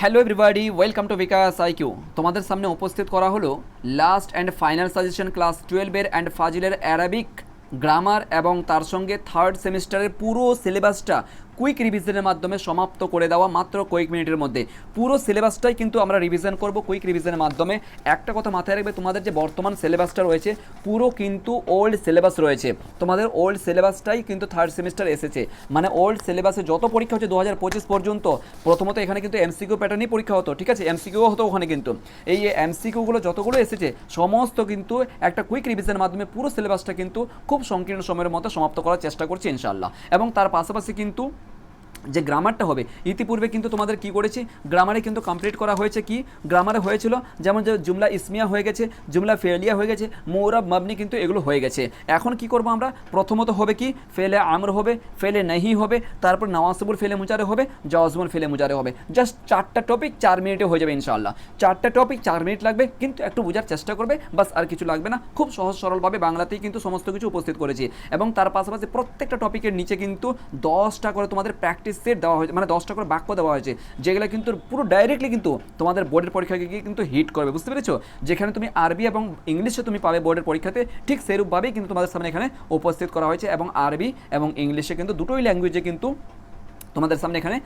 Hello everybody, welcome to Bikash IQ. তোমাদের সামনে উপস্থিত করা হলো last and final suggestion class 12-এর অ্যান্ড ফাজিলের অ্যারাবিক গ্রামার এবং তার সঙ্গে থার্ড সেমিস্টারের পুরো সিলেবাসটা কুইক রিভিশনের মাধ্যমে সমাপ্ত করে দেওয়া মাত্র কয়েক মিনিটের মধ্যে। পুরো সিলেবাসটাই কিন্তু আমরা রিভিশন করব কুইক রিভিশনের মাধ্যমে। একটা কথা মাথায় রাখবে, তোমাদের যে বর্তমান সিলেবাসটা রয়েছে পুরো কিন্তু ওল্ড সিলেবাস রয়েছে। তোমাদের ওল্ড সিলেবাসটাই কিন্তু থার্ড সেমিস্টার এসেছে, মানে ওল্ড সিলেবাসে যত পরীক্ষা হচ্ছে 2025 পর্যন্ত। প্রথমত এখানে কিন্তু এমসিকিউ প্যাটার্নই পরীক্ষা হতো, ঠিক আছে, এমসিকিউ হতো ওখানে, কিন্তু এই এমসিকিউগুলো যতগুলো এসেছে সমস্ত কিন্তু একটা কুইক রিভিশনের মাধ্যমে পুরো সিলেবাসটা কিন্তু খুব সংকীর্ণ সময়ের মধ্যে সমাপ্ত করার চেষ্টা করছি ইনশাআল্লাহ। এবং তার পাশাপাশি কিন্তু যে গ্রামারটা হবে, ইতিপূর্বে কিন্তু তোমাদের কি করেছি, গ্রামারে কিন্তু কমপ্লিট করা হয়েছে। কি গ্রামারে হয়েছিল, যেমন যে জুমলা ইসমিয়া হয়ে গেছে, জুমলা ফেলিয়া হয়ে গেছে, মোরাব মাবনি কিন্তু এগুলো হয়ে গেছে। এখন কি করব আমরা, প্রথমত হবে কি ফেলে আমর হবে, ফেলে নাহি হবে, তারপর নওয়াসিবুল ফেলে মুজারে হবে, জাওয়াজমুল ফেলে মুজারে হবে। জাস্ট 4টা টপিক 4 মিনিটে হয়ে যাবে ইনশাআল্লাহ। 4টা টপিক 4 মিনিট লাগবে, কিন্তু একটু বোঝার চেষ্টা করবে, বাস, আর কিছু লাগবে না। খুব সহজ সরলভাবে বাংলাতেই কিন্তু সমস্ত কিছু উপস্থিত করেছি। এবং তার পাশাপাশি প্রত্যেকটা টপিকের নিচে কিন্তু 10টা করে তোমাদের প্র্যাকটিস সেট দেওয়া হয়েছে, মানে 10টা করে বাক্য দেওয়া হয়েছে, যেগুলো কিন্তু পুরো ডাইরেক্টলি কিন্তু তোমাদের বোর্ডের পরীক্ষাকে গিয়ে কিন্তু হিট করবে, বুঝতে পেরেছো? যেখানে তুমি আরবি এবং ইংলিশে তুমি পাবে বোর্ডের পরীক্ষাতে, ঠিক সেরূপভাবেই কিন্তু তোমাদের সামনে এখানে উপস্থিত করা হয়েছে। এবং আরবি এবং ইংলিশে কিন্তু দুটোই ল্যাঙ্গুয়েজে কিন্তু তোমাদের সামনে এখানে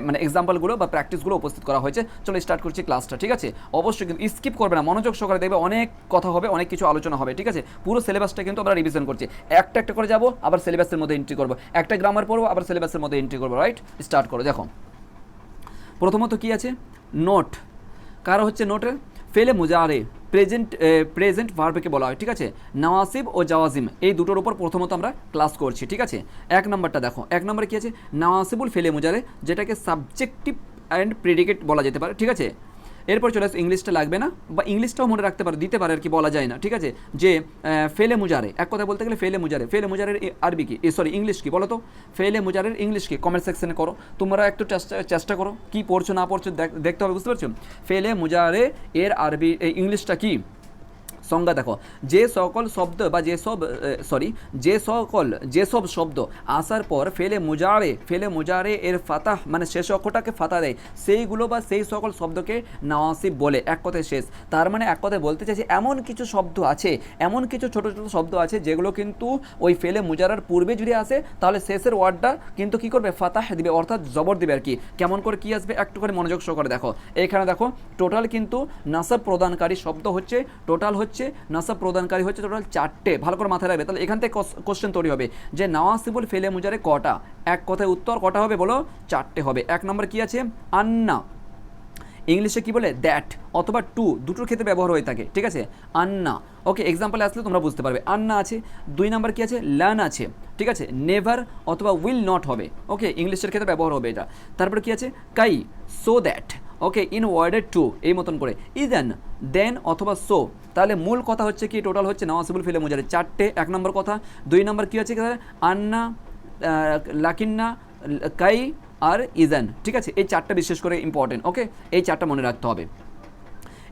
মানে এক্সাম্পলগুলো বা প্র্যাকটিসগুলো উপস্থিত করা হয়েছে। চলো স্টার্ট করছি ক্লাসটা, ঠিক আছে? অবশ্যই কিন্তু স্কিপ করবে না, মনোযোগ সহকারে দেখবে, অনেক কথা হবে, অনেক কিছু আলোচনা হবে, ঠিক আছে? পুরো সিলেবাসটা কিন্তু আমরা রিভিশন করছি, একটা একটা করে যাবো, আবার সিলেবাসের মধ্যে এন্ট্রি করবো, একটা গ্রামার পড়বো, আবার সিলেবাসের মধ্যে এন্ট্রি করবো, রাইট? স্টার্ট করো। দেখো প্রথমত কি আছে, নোট। কারো হচ্ছে নোটের ফেলে মুজারে প্রেজেন্ট ভার্বকে বলা হয়, ঠিক আছে? নওয়াসিব ও জাওয়াজিম এই দুটোর উপর প্রথমত আমরা ক্লাস করছি, ঠিক আছে? এক নম্বরটা দেখো, এক নম্বরে কী আছে, নওয়াসিবুল ফেলে মুজারে, যেটাকে সাবজেক্টিভ অ্যান্ড প্রেডিকেট বলা যেতে পারে, ঠিক আছে? এরপর চলে আসে, ইংলিশটা লাগবে না, বা ইংলিশটাও মনে রাখতে পারে, দিতে পারে আর কি, বলা যায় না, ঠিক আছে? যে ফেলে মুজারে, এক কথা বলতে গেলে ফেলে মুজারের আরবি কি, সরি ইংলিশ কি বলো তো? ফেলে মুজারের ইংলিশ কি? কমেন্ট সেকশনে করো, তোমরা একটু চেষ্টা করো, কি পড়ছো না পড়ছো দেখতে হবে, বুঝতে পারছো? ফেলে মুজারে এর আরবি ইংলিশটা কি? সংজ্ঞা দেখো, যে সকল শব্দ বা যেসব শব্দ আসার পর ফেলে মুজারে এর ফাতাহ, মানে শেষ অক্ষরটাকে ফাতা দেয়, সেইগুলো বা সেই সকল শব্দকে নওয়াসিব বলে। এক কথায় শেষ, তার মানে এক কথায় বলতে চাইছি, এমন কিছু শব্দ আছে, এমন কিছু ছোট ছোট শব্দ আছে যেগুলো কিন্তু ওই ফেলে মুজারার পূর্বে যদি আসে তাহলে শেষের ওয়ার্ডটা কিন্তু কি করবে, ফাতাহ দিবে, অর্থাৎ জবর দিবে আর কি। কেমন করে কি আসবে একটু করে মনোযোগ সহকারে দেখো। এখানে দেখো টোটাল কিন্তু নাসাব প্রদানকারী শব্দ হচ্ছে, টোটাল হচ্ছে নাসাব প্রদানকারী হচ্ছে টোটাল 4টে। ভালো করে মাথায় রাখবে, তাহলে এখান থেকে কোশ্চেন তৈরি হবে যে নওয়াসিবুল ফেলে মুজারে কটা। এক কথায় উত্তর কটা হবে বলো? 4টে হবে। এক নম্বর কি আছে, আন্না, ইংলিশে কি বলে, দ্যাট অথবা টু, দুটোর ক্ষেত্রে ব্যবহার হয়ে থাকে, ঠিক আছে? আন্না, ওকে, এক্সাম্পলে আসলে তোমরা বুঝতে পারবে। আন্না আছে। 2 নম্বর কি আছে, লার্ন আছে, ঠিক আছে? নেভার অথবা উইল নট হবে, ওকে, ইংলিশের ক্ষেত্রে ব্যবহার হবে এটা। তারপর কি আছে, কাই, সো দ্যাট, ওকে, ইন ওয়ার্ডের টু, এই মতন করে। ইদেন, দেন অথবা সো। তাহলে মূল কথা হচ্ছে কি, টোটাল হচ্ছে নওয়াসিবুল ফেলে মুজারে 4টে, এক নম্বর কথা। 2 নম্বর কি আছে, আন্না, লাকিন্না, কাই আর ইজান, ঠিক আছে? এই 4টা বিশেষ করে ইম্পর্টেন্ট, ওকে, এই 4টা মনে রাখতে হবে।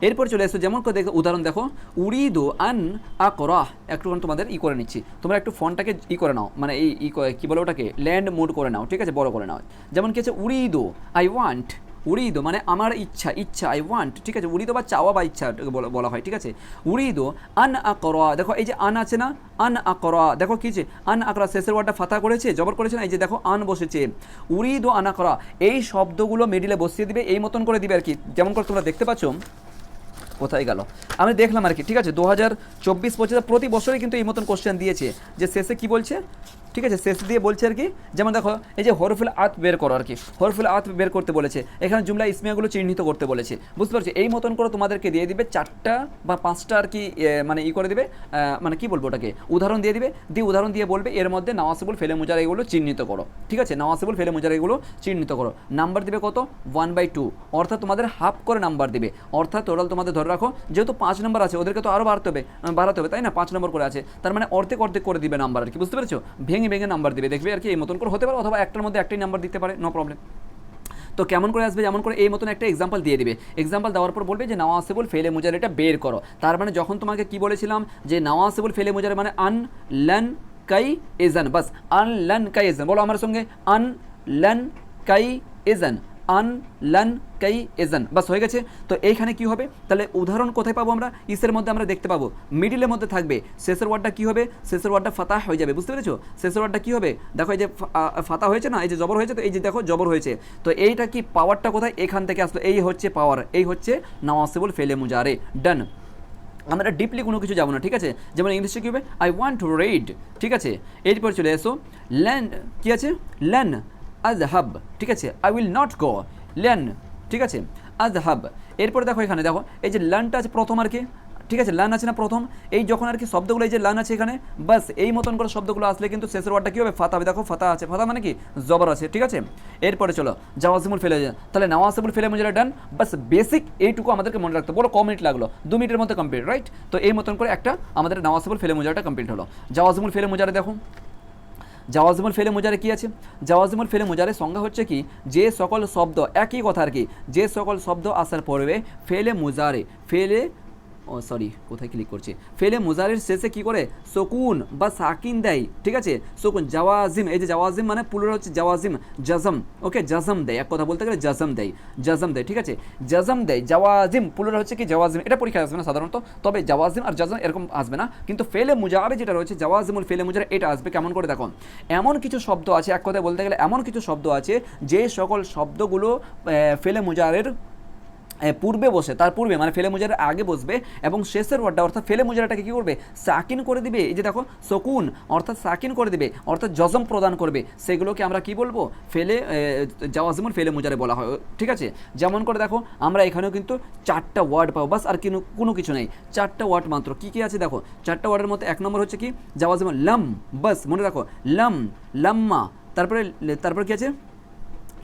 এরপর চলে আসছে, যেমন করে দেখো, উদাহরণ দেখো, উরিদু আন আকরাহ, একটুখানি তোমাদের করে নিচ্ছি, তোমরা একটু ফোনটাকে করে নাও, মানে এই কী বলে ওটাকে, ল্যান্ড মোড করে নাও, ঠিক আছে, বড় করে নাও। যেমন কি আছে, উরিদু, আই ওয়ান্ট, উরিদো মানে আমার ইচ্ছা, আই ওয়ান্ট, ঠিক আছে? উরিদো বা চাওয়া বা ইচ্ছা বলা হয়, ঠিক আছে? উরিদো আন আকরা, দেখো এই যে আন আছে না, আন আকরা, দেখো কি যে আন আকরা, শেষের ওয়ার্ডটা ফাতা করেছে, জবর করেছে না, এই যে দেখো আন বসেছে, উরিদো আন আকরা, এই শব্দগুলো মিডিলে বসিয়ে দিবে, এই মতন করে দিবে আর কি। যেমন করে তোমরা দেখতে পাচ্ছ, কোথায় গেল, আমি দেখলাম আর কি, ঠিক আছে? 2024-25 প্রতি বছরই কিন্তু এই মতন কোশ্চেন দিয়েছে, যে শেষে কি বলছে, ঠিক আছে, শেষ দিয়ে বলছে আর কি। যেমন দেখো এই যে হরফুল আত বের করো আর কি, হরফুল আত বের করতে বলেছে, এখানে জুমলা ইসমিয়াগুলো চিহ্নিত করতে বলেছে, বুঝতে পারছি? এই মতন করে তোমাদেরকে দিয়ে দিবে 4টা বা 5টা আর কি, মানে করে দিবে, মানে কি বলবো ওটাকে, উদাহরণ দিয়ে দিবে, উদাহরণ দিয়ে বলবে এর মধ্যে নওয়াসিবুল ফেলে মুজারা এগুলো চিহ্নিত করো, ঠিক আছে? নওয়াসিবুল ফেলে মুজারা এগুলো চিহ্নিত করো। নাম্বার দিবে কত, 1/2, অর্থাৎ তোমাদের হাফ করে নাম্বার দিবে, অর্থাৎ টোটাল তোমাদের ধরে রাখো, যেহেতু 5 নম্বর আছে ওদেরকে তো আরও বাড়াতে হবে, তাই না? 5 নম্বর করে আছে, তার মানে অর্ধেক করে দিবে নাম্বার আর কি, বুঝতে পেরেছো? ভেঙে নাম্বার দিবে, দেখবে আর কি, এই মতন করে হতে পারে, অথবা একটার মধ্যে একটাই নাম্বার দিতে পারে, নো প্রবলেম। তো কেমন করে আসবে, যেমন করে এই মতন একটা এক্সাম্পল দিয়ে দিবে, এক্সাম্পল দেওয়ার পর বলবে যে নওয়াসিবুল ফেলে মুজারে এটা বের করো। তার মানে যখন তোমাকে কি বলেছিলাম যে নওয়াসিবুল ফেলে মুজারে মানে আন লান কাই ইজান, বাস আন লান কাই ইজান, বলো আমার সঙ্গে, আন লান কাই ইজান, আন লান কাই এজান, বাস হয়ে গেছে। তো এইখানে কি হবে, তাহলে উদাহরণ কোথায় পাবো আমরা, ইসের মধ্যে আমরা দেখতে পাবো মিডিলের মধ্যে থাকবে, শেষের ওয়ার্ডটা কি হবে, শেষের ওয়ার্ডটা ফাতাহ হয়ে যাবে, বুঝতে পেরেছো? শেষের ওয়ার্ডটা কি হবে, দেখো এই যে ফাতা হয়েছে না, এই যে জবর হয়েছে, তো এই যে দেখো জবর হয়েছে, তো এইটা কি পাওয়ারটা কোথায়, এখান থেকে আসলো, এই হচ্ছে পাওয়ার, এই হচ্ছে নাওয়াসিবুল ফেলে মুজারে। ডান, আমরা ডিপলি কোনো কিছু যাবো না, ঠিক আছে? যেমন ইংলিশে কী হবে, আই ওয়ান্ট টু রিড, ঠিক আছে? এরপর চলে এসো ল্যান, কী আছে, ল্যান আযহাব, ঠিক আছে? I will not go, LAN, ঠিক আছে, আযহাব। এরপরে দেখো এখানে দেখো এই যে লার্নটা আছে প্রথম আর কি, ঠিক আছে? লার্ন আছে না প্রথম, এই যখন আর কি শব্দগুলো এই যে লার্ন আছে এখানে, বাস এই মতন করে শব্দগুলো আসলে কিন্তু শেষের ওয়ার্ডটা কী হবে, ফাতা হবে। দেখো ফাতা আছে, ফাতা মানে কি জবর আছে, ঠিক আছে? এরপরে চলো জাওয়াজিমুল ফেলে, তাহলে নাওয়াসিবুল ফেলে মুজারে ডান, বাস বেসিক এইটুকু আমাদেরকে মনে রাখতে, বলো ক মিনিট লাগলো, 2 মিনিটের মধ্যে কমপ্লিট, রাইট? তো এই মতন করে একটা আমাদের নাওয়াসিবুল ফেলে মুজারেটা কমপ্লিট হলো। জাওয়াজিমুল ফেলে মুজারে দেখো, জাওয়াজিমুল ফেলে মুজারে কি আছে, জাওয়াজিমুল ফেলে মুজারের সংজ্ঞা হচ্ছে কি, যে সকল শব্দ, একই কথা আর কি, যে সকল শব্দ আসার পড়বে ফেলে মুজারে, ফেলে কোথায় ক্লিক করছি, ফেলে মুজারের শেষে কি করে সুকুন বা সাকিন দেয়, ঠিক আছে? সুকুন জাওয়াজিম, এই যে জাওয়াজিম মানে পুরো হচ্ছে জাওয়াজিম, জাজম, ওকে, জাজম দেয়, এক কথা বলতে গেলে জাজম দেয়, জাজম দেয়, ঠিক আছে? জাজম দেয়, জাওয়াজিম পুরো হচ্ছে কি জাওয়াজিম, এটা পরীক্ষায় আসবে না সাধারণত, তবে জাওয়াজিম আর জাজম এরকম আসবে না, কিন্তু ফেলে মুজারে যেটা রয়েছে জাওয়াজিমুল ফেলে মুজারে এটা আসবে। কেমন করে দেখো, এমন কিছু শব্দ আছে, এক কথায় বলতে গেলে এমন কিছু শব্দ আছে যে সকল শব্দগুলো ফেলে মুজারের পূর্বে বসে, তার পূর্বে মানে ফেলে মুজারের আগে বসবে এবং শেষের ওয়ার্ডটা অর্থাৎ ফেলে মুজারাটাকে কী করবে, সাকিন করে দিবে, এই যে দেখো সকুন অর্থাৎ সাকিন করে দিবে, অর্থাৎ জজম প্রদান করবে, সেগুলোকে আমরা কি বলবো, ফেলে জাওয়াজিমুল ফেলে মুজারে বলা হয়, ঠিক আছে? যেমন করে দেখো আমরা এখানেও কিন্তু 4টা ওয়ার্ড পাবো, বাস আর কোনো কিছু নেই, 4টা ওয়ার্ড মাত্র। কী কী আছে দেখো, 4টা ওয়ার্ডের মধ্যে 1 নম্বর হচ্ছে কি জাওয়াজিমুল লাম, বাস মনে রাখো লাম, লাম্মা, তারপরে কি আছে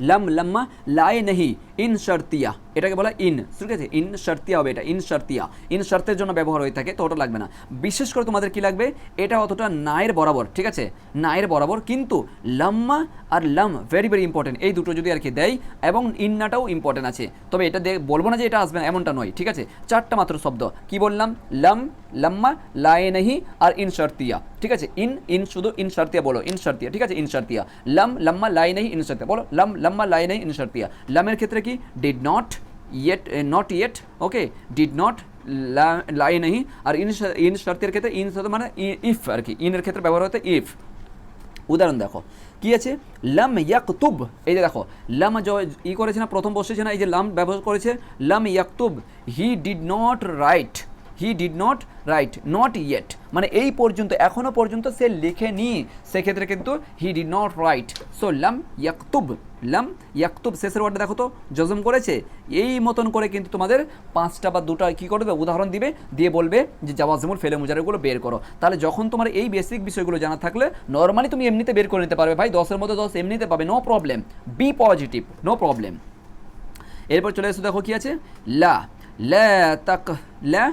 লম, লম্মা, লায়ে নেহি, ইন শর্তিয়া, এটাকে বলা ইন, ঠিক আছে? ইন শর্তিয়া হবে, এটা ইন শর্তিয়া, ইন শর্তের জন্য ব্যবহার হয়ে থাকে, তো ওটা লাগবে না। বিশেষ করে তোমাদের কি লাগবে, এটা অতটা নায়ের বরাবর, ঠিক আছে? নায়ের বরাবর, কিন্তু লম্মা আর লম ভেরি ভেরি ইম্পর্টেন্ট, এই দুটো যদি আর কি দেয়, এবং ইন্নাটাও ইম্পর্টেন্ট আছে, তবে এটা বলবো না যে এটা আসবে না এমনটা নয়, ঠিক আছে? 4টা মাত্র শব্দ, কি বললাম, লম, লম্মা, লায়ে নেহি আর ইন শর্তিয়া, ঠিক আছে? ইন শুধু ইন শর্তিয়া বলো, ইন শর্তিয়া, ঠিক আছে? ইন শর্তিয়া, লম, লম্মা, লায়ে নেহি, ইন শর্তিয়া বলো, লম, লম্মা, লায়ে নেহি, ইন শর্তিয়া। লমের ক্ষেত্রে কি did not, yet, not yet, okay, did not, লাই নেই। আর ইন শর্তের ক্ষেত্রে ইন মানে ইফ আর কি, ইনের ক্ষেত্রে ব্যবহার হতে ইফ। উদাহরণ দেখো কি আছে, লাম ইয়াকতুব, এই যে দেখো লাম করেছে না, প্রথম বসেছে না, এই যে লাম ব্যবহার করেছে, লাম ইয়াকতুব, he did not write, he did not write, not yet মানে এই পর্যন্ত, এখনও পর্যন্ত সে লিখেনি, সেক্ষেত্রে কিন্তু he did not write. So লাম ইয়াকতুব, লাম ইয়াকতুব শেষের ওয়ার্ডটা দেখো তো জজম করেছে, এই মতন করে কিন্তু তোমাদের 5টা বা 2টা কী করবে, উদাহরণ দিবে, দিয়ে বলবে যে জাওয়াজিমুল ফেলে মুজারেগুলো বের করো। তাহলে যখন তোমার এই বেসিক বিষয়গুলো জানা থাকলে নর্মালি তুমি এমনিতে বের করে নিতে পারবে, ভাই 10-এর মধ্যে 10 এমনিতে পাবে, no problem, be positive, no problem. এরপর চলে এসো, দেখো কি আছে, লা, লা তাক, লা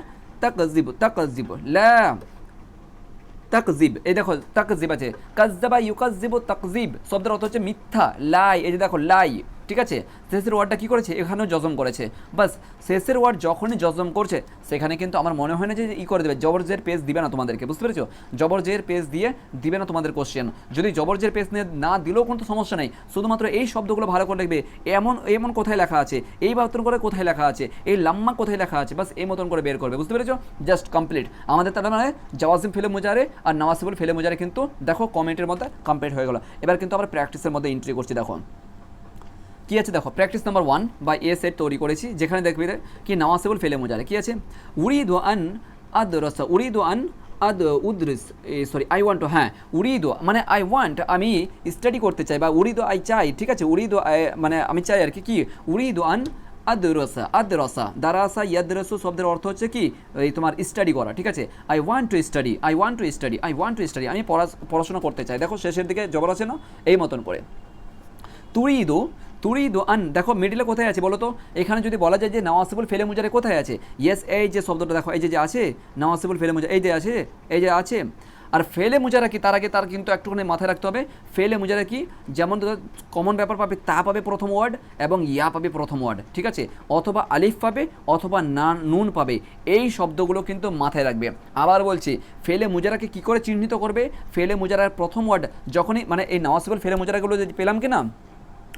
তাকজিব, তাকজিব, লা তাকজিব, এই দেখো তাকজিব আছে, কাজ্জাবা ইউকাজ্জিবু তাকজিব, শব্দের অর্থ হচ্ছে মিথ্যা, লাই, এই যে দেখো লাই, ঠিক আছে? শেষের ওয়ার্ডটা কী করেছে, এখানেও জজম করেছে, বাস শেষের ওয়ার্ড যখনই জজম করছে সেখানে কিন্তু আমার মনে হয় না যে করে দেবে, জবরজের পেজ দিবে না তোমাদেরকে, বুঝতে পেরেছো? জবরজের পেজ দিয়ে দিবে না তোমাদের কোশ্চেন, যদি জবরজের পেজ নিয়ে না দিলেও কোনো সমস্যা নেই, শুধুমাত্র এই শব্দগুলো ভালো করে লিখবে, এমন কোথায় লেখা আছে, এই মতন করে কোথায় লেখা আছে, এই লাম্মা কোথায় লেখা আছে, বাস এই মতন করে বের করবে, বুঝতে পেরেছো? জাস্ট কমপ্লিট আমাদের, তার মানে জাওয়াজিম ফেলে মুজারে আর নাওয়াসিবুল ফেলে মুজারে কিন্তু দেখো কমেন্টের মধ্যে কমপ্লিট হয়ে গেল। এবার কিন্তু আমরা প্র্যাকটিসের মধ্যে এন্ট্রি করছি, দেখো কি আছে, দেখো প্র্যাকটিস নাম্বার 1 বা এ সেট তৈরি করেছি, যেখানে দেখবে কি নাওয়াসিবুল ফেলে মুজারে কি আছে, উরিদু আন আদরাসা, উরিদু আন আদ উদ্রিস, সরি আই ওয়ান্ট টু, হ্যাঁ উরিদু মানে আই ওয়ান্ট, আমি স্টাডি করতে চাই, বা উরিদু আই চাই, ঠিক আছে? উরিদু মানে আমি চাই আর কি উরিদু আন আদরাসা, আদরাসা, দারাসা, ইয়াদরাসু শব্দের অর্থ হচ্ছে কি এই তোমার স্টাডি করা, ঠিক আছে? I want to study, I want to study, I want to study, আমি পড়াশোনা করতে চাই, দেখো শেষের দিকে জবর আছে না, এই মতন করে। তুরিদু, তুরিদু আন, দেখো মিডিলে কোথায় আছে বলো তো, এখানে যদি বলা যায় যে নাওয়াসিবুল ফেলে মুজারে কোথায় আছে, ইয়েস এই যে শব্দটা দেখো, এই যে আছে নাওয়াসিবুল ফেলে মুজারে, এই যে আছে, এই যে আছে। আর ফেলে মুজারা কি, তার আগে তার কিন্তু একটুখানি মাথায় রাখতে হবে, ফেলে মুজারা কি, যেমন কমন ব্যাপার পাবে, তা পাবে প্রথম ওয়ার্ড এবং ইয়া পাবে প্রথম ওয়ার্ড, ঠিক আছে? অথবা আলিফ পাবে অথবা নুন পাবে, এই শব্দগুলো কিন্তু মাথায় রাখবে। আবার বলছি, ফেলে মুজারাকে কি করে চিহ্নিত করবে, ফেলে মুজারার প্রথম ওয়ার্ড যখনই মানে এই নাওয়াসিবুল ফেলে মুজারাগুলো যদি পেলাম কি না,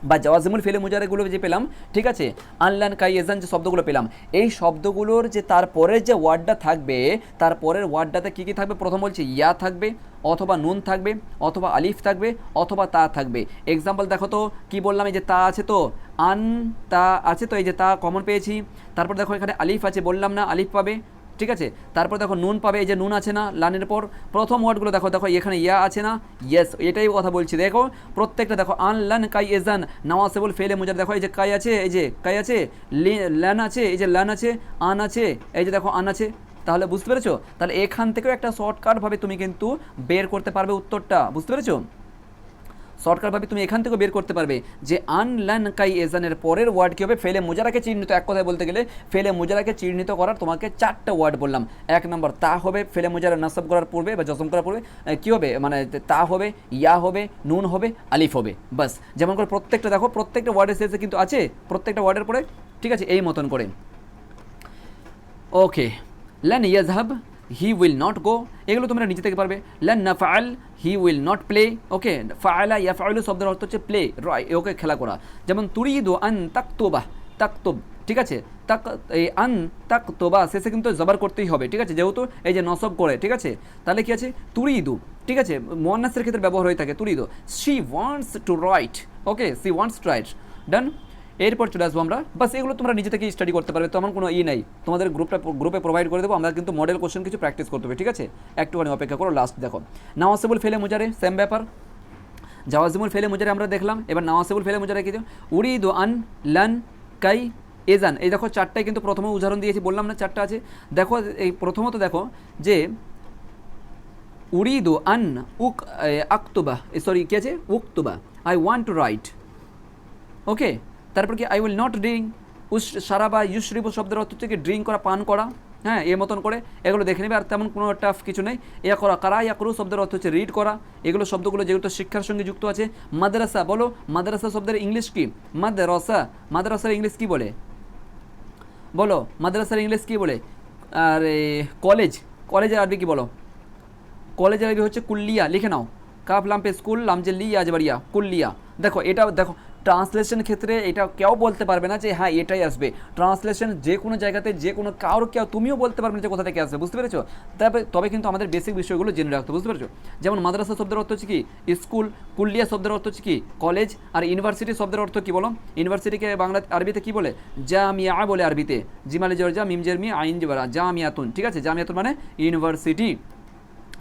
বা জাওয়াজিমুল ফেলে মুজারেগুলো যে পেলাম, ঠিক আছে, আনলান কাই এজান যে শব্দগুলো পেলাম, এই শব্দগুলোর যে তারপরের যে ওয়ার্ডটা থাকবে, তারপরের ওয়ার্ডটাতে কী কী থাকবে? প্রথম বলছি ইয়া থাকবে, অথবা নুন থাকবে, অথবা আলিফ থাকবে, অথবা তা থাকবে। এক্সাম্পল দেখো তো কি বললাম, এই যে তা আছে তো, আন তা আছে তো, এই যে তা কমন পেয়েছি। তারপর দেখো এখানে আলিফ আছে, বললাম না আলিফ পাবে, ঠিক আছে। তারপর দেখো নুন পাবে, এই যে নুন আছে না লানের পর, প্রথম ওয়ার্ডগুলো দেখো, দেখো এখানে ইয়া আছে না, ইয়েস, এটাই কথা বলছি। দেখো প্রত্যেকটা দেখো, আন লান কাই এজান নওয়াসিবুল ফেলে মুজার, দেখো এই যে কাই আছে, এই যে কাই আছে, লান আছে, এই যে লান আছে, আন আছে, এই যে দেখো আন আছে। তাহলে বুঝতে পেরেছো? তাহলে এখান থেকেও একটা শর্টকাটভাবে তুমি কিন্তু বের করতে পারবে উত্তরটা, বুঝতে পেরেছো? শর্টকাটভাবে তুমি এখান থেকেও বের করতে পারবে যে আনলান কাই এজানের পরের ওয়ার্ড কী হবে? ফেলে মুজারাকে চিহ্নিত, এক কথায় বলতে গেলে ফেলে মুজারাকে চিহ্নিত করার তোমাকে 4টা ওয়ার্ড বললাম। 1 নম্বর তা হবে, ফেলে মুজারা নাসব করার পূর্বে বা জজম করার পূর্বে কী হবে? মানে তা হবে, ইয়া হবে, নুন হবে, আলিফ হবে, বাস। যেমন করে প্রত্যেকটা দেখো, প্রত্যেকটা ওয়ার্ডের শেষে কিন্তু আছে, প্রত্যেকটা ওয়ার্ডের পরে, ঠিক আছে, এই মতন করে। ওকে, লান ইয়াজহাব, হি উইল নট গো, এগুলো তোমরা নিচে থেকে পারবে। লান নাফআল, হি উইল নট প্লে। ওকে, ফাআলা ইয়াফআলু শব্দের অর্থ হচ্ছে প্লে, ওকে খেলা করা। যেমন তুরিদু আন তাকতুবা, তাকতুব, ঠিক আছে, এই আন তাকতুবা শেষে কিন্তু জবর করতেই হবে, ঠিক আছে, যেহেতু এই যে নসব করে, ঠিক আছে। তাহলে কি আছে? তুরিদু, ঠিক আছে, মুয়ান্নাসের ক্ষেত্রে ব্যবহার হয়ে থাকে তুরিদু। She wants to write, okay, she wants to write, done. এরপর চলে আসবো আমরা, বাস এগুলো তোমরা নিজে থেকেই স্টাডি করতে পারবে, তেমন কোনো নেই, তোমাদের গ্রুপে প্রোভাইড করে দেবো আমরা, কিন্তু মডেল কোশ্চেন কিছু প্র্যাকটিস করতে হবে, ঠিক আছে। একটুখানি অপেক্ষা করো, লাস্ট দেখো নাওয়াসিবুল ফেলে মুজারে সেম ব্যাপার, জাওয়াজিমুল ফেলে মুজারে আমরা দেখলাম, এবার নাওয়াসিবুল ফেলে মুজারে কি? উরিদু আন লান কাই এজান, এই দেখো 4টাই কিন্তু প্রথমে উদাহরণ দিয়েছি, বললাম না 4টা আছে। দেখো এই প্রথমত দেখো যে উরিদু আন আক্তুবা, সরি কি আছে? উক্তুবা, আই ওয়ান্ট টু রাইট, ওকে। তারপর কি? আই উইল নট ড্রিঙ্ক, সারাবা ইউশরিবু শব্দের অর্থ হচ্ছে কি ড্রিঙ্ক করা, পান করা, হ্যাঁ, এর মতন করে এগুলো দেখে নেবে, আর তেমন কোনো টাফ কিছু নেই। ইয়া করা, কারা ইয়াকরু শব্দের অর্থ হচ্ছে রিড করা, এগুলো শব্দগুলো যেগুলো শিক্ষার সঙ্গে যুক্ত আছে। মাদ্রাসা, বলো মাদ্রাসা শব্দের ইংলিশ কি? মাদ্রাসা, মাদ্রাসার ইংলিশ কি বলে? বলো মাদ্রাসার ইংলিশ কি বলে? আর কলেজ, কলেজের আরবি কি বলো? কলেজের আরবি হচ্ছে কুল্লিয়া, লিখে নাও, কাফ লাম্পে স্কুল লামজে লি আজবাড়িয়া, কুল্লিয়া। দেখো এটা দেখো, ট্রান্সলেশন ক্ষেত্রে এটা কেউ বলতে পারবে না যে হ্যাঁ এটাই আসবে। ট্রান্সলেশন যে কোনো জায়গাতে যে কোনো কেউ তুমিও বলতে পারবে না যে কোথা থেকে আসবে, বুঝতে পেরেছো? তবে কিন্তু আমাদের বেসিক বিষয়গুলো জেনে রাখতে, বুঝতে পেরেছো? যেমন মাদ্রাসা শব্দের অর্থ হচ্ছে কি স্কুল, কুল্লিয়া শব্দের অর্থ হচ্ছে কি কলেজ, আর ইউনিভার্সিটি শব্দের অর্থ কি বলো? ইউনিভার্সিটিকে বাংলা আরবিতে কি বলে? জামিয়া বলে আরবিতে, জিমালে জর্জা মিমজের মি আইন জবরা, জামিয়াতুন, ঠিক আছে, জামিয়াতুন মানে ইউনিভার্সিটি,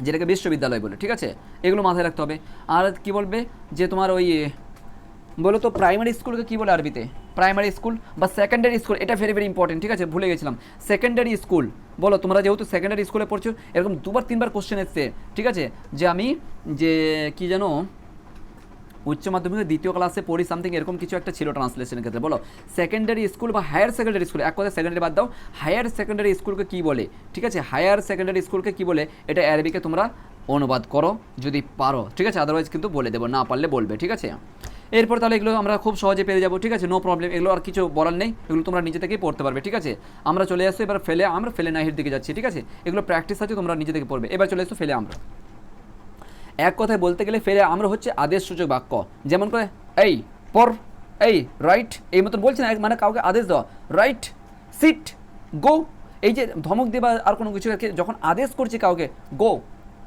যেটাকে বিশ্ববিদ্যালয় বলে, ঠিক আছে। এগুলো মাথায় রাখতে হবে। আর কি বলবে যে তোমার ওই বলো তো প্রাইমারি স্কুলকে কী বলে আরবিতে? প্রাইমারি স্কুল বা সেকেন্ডারি স্কুল, এটা ভেরি ভেরি ইম্পর্টেন্ট, ঠিক আছে, ভুলে গেছিলাম। সেকেন্ডারি স্কুল বলো, তোমরা যেহেতু সেকেন্ডারি স্কুলে পড়ছো, এরকম 2-3বার কোশ্চেন এসছে, ঠিক আছে, যে আমি যে কি জানো উচ্চ মাধ্যমিকের 2য় ক্লাসে পড়ি সামথিং, এরকম কিছু একটা ছিল ট্রান্সলেশনের ক্ষেত্রে। বলো সেকেন্ডারি স্কুল বা হায়ার সেকেন্ডারি স্কুল, এক কথা সেকেন্ডারি বাদ দাও, হায়ার সেকেন্ডারি স্কুলকে কী বলে? ঠিক আছে, হায়ার সেকেন্ডারি স্কুলকে কী বলে এটা আরবিকে তোমরা অনুবাদ করো যদি পারো, ঠিক আছে, আদারওয়াইজ কিন্তু বলে দেবো, না পারলে বলবে, ঠিক আছে। এরপর তাহলে এগুলো আমরা খুব সহজে পেয়ে যাবো, ঠিক আছে, নো প্রবলেম, এগুলো আর কিছু বলার নেই, এগুলো তোমরা নিজে থেকেই পড়তে পারবে, ঠিক আছে। আমরা চলে আসছো এবার আমরা ফেলে নাহির দিকে যাচ্ছি, ঠিক আছে, এগুলো প্র্যাকটিস আছে, তোমরা নিজে থেকে পড়বে। এবার চলে আসছো ফেলে আমরা। এক কথায় বলতে গেলে ফেলে আমরা হচ্ছে আদেশ সূচক বাক্য, যেমন করে এই পর, এই রাইট, এই মতন বলছি না, মানে কাউকে আদেশ দেওয়া, রাইট, সিট, গো, এই যে ধমক দেবা আর কোনো কিছু যখন আদেশ করছি কাউকে, গো,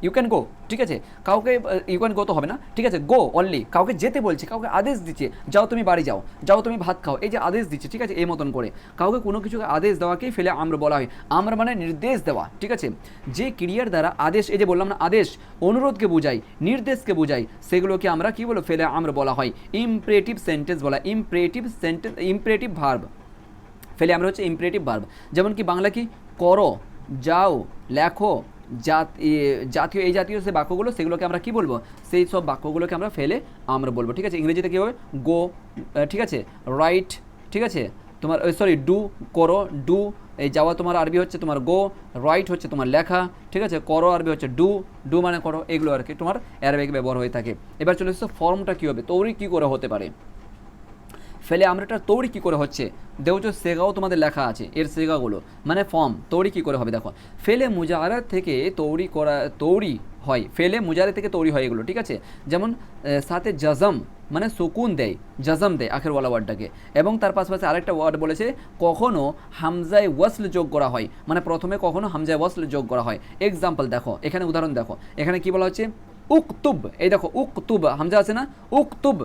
ইউ ক্যান গো, ঠিক আছে, কাউকে ইউ ক্যান গো তো হবে না, ঠিক আছে, গো অনলি, কাউকে যেতে বলছি, কাউকে আদেশ দিচ্ছে, যাও তুমি বাড়ি যাও, যাও তুমি ভাত খাও, এই যে আদেশ দিচ্ছে, ঠিক আছে, এই মতন করে কাউকে কোনো কিছুকে আদেশ দেওয়াকেই ফেলে আমরা বলা হয়। আমরা মানে নির্দেশ দেওয়া, ঠিক আছে, যে ক্রিয়ার দ্বারা আদেশ, এই যে বললাম না আদেশ অনুরোধকে বোঝাই, নির্দেশকে বোঝাই, সেগুলোকে আমরা কি বলো? ফেলে আমরা বলা হয় ইমপ্রেটিভ সেন্টেন্স বলা, ইমপ্রেটিভ সেন্টেন্স, ইমপ্রেটিভ ভার্ব, ফেলে আমরা হচ্ছে ইমপ্রেটিভ ভার্ব। যেমন কি বাংলা কি করো, যাও, লেখো, জাতীয়, এই জাতীয় যে বাক্যগুলো সেগুলোকে আমরা কি বলবো? সেই সব বাক্যগুলোকে আমরা ফেলে আমরা বলবো, ঠিক আছে। ইংরেজিতে কী হবে? গো, ঠিক আছে, রাইট, ঠিক আছে, তোমার সরি ডু, করো, ডু, এই যাওয়া তোমার আরবি হচ্ছে তোমার গো, রাইট হচ্ছে তোমার লেখা, ঠিক আছে, করো আরবি হচ্ছে ডু, ডু মানে করো, এগুলো আর কি তোমার অ্যারাবিক ব্যবহার হয়ে থাকে। এবার চলে এসেছে ফর্মটা কী হবে, তৈরি কী করে হতে পারে ফেলে আমরাটা তৈরি কী করে হচ্ছে, দেখো সেগাও তোমাদের লেখা আছে, এর সেগাগুলো মানে ফর্ম তৈরি কী করে হবে। দেখো ফেলে মুজারা থেকে তৈরি হয়, ফেলে মুজারে থেকে তৈরি হয় এগুলো, ঠিক আছে। যেমন সাথে জাজম, মানে সুকুন দেয়, জাজম দেয় আখেরওয়ালা ওয়ার্ডটাকে। এবং তার পাশাপাশি আরেকটা ওয়ার্ড বলেছে কখনো হামজায় ওয়াসল যোগ করা হয়, মানে প্রথমে কখনো হামজায় ওয়াসল যোগ করা হয়। এক্সাম্পল দেখো, এখানে উদাহরণ দেখো, এখানে কি বলা হচ্ছে উকতুব, এই দেখো উকতুব হামজা আছে না, উকতুব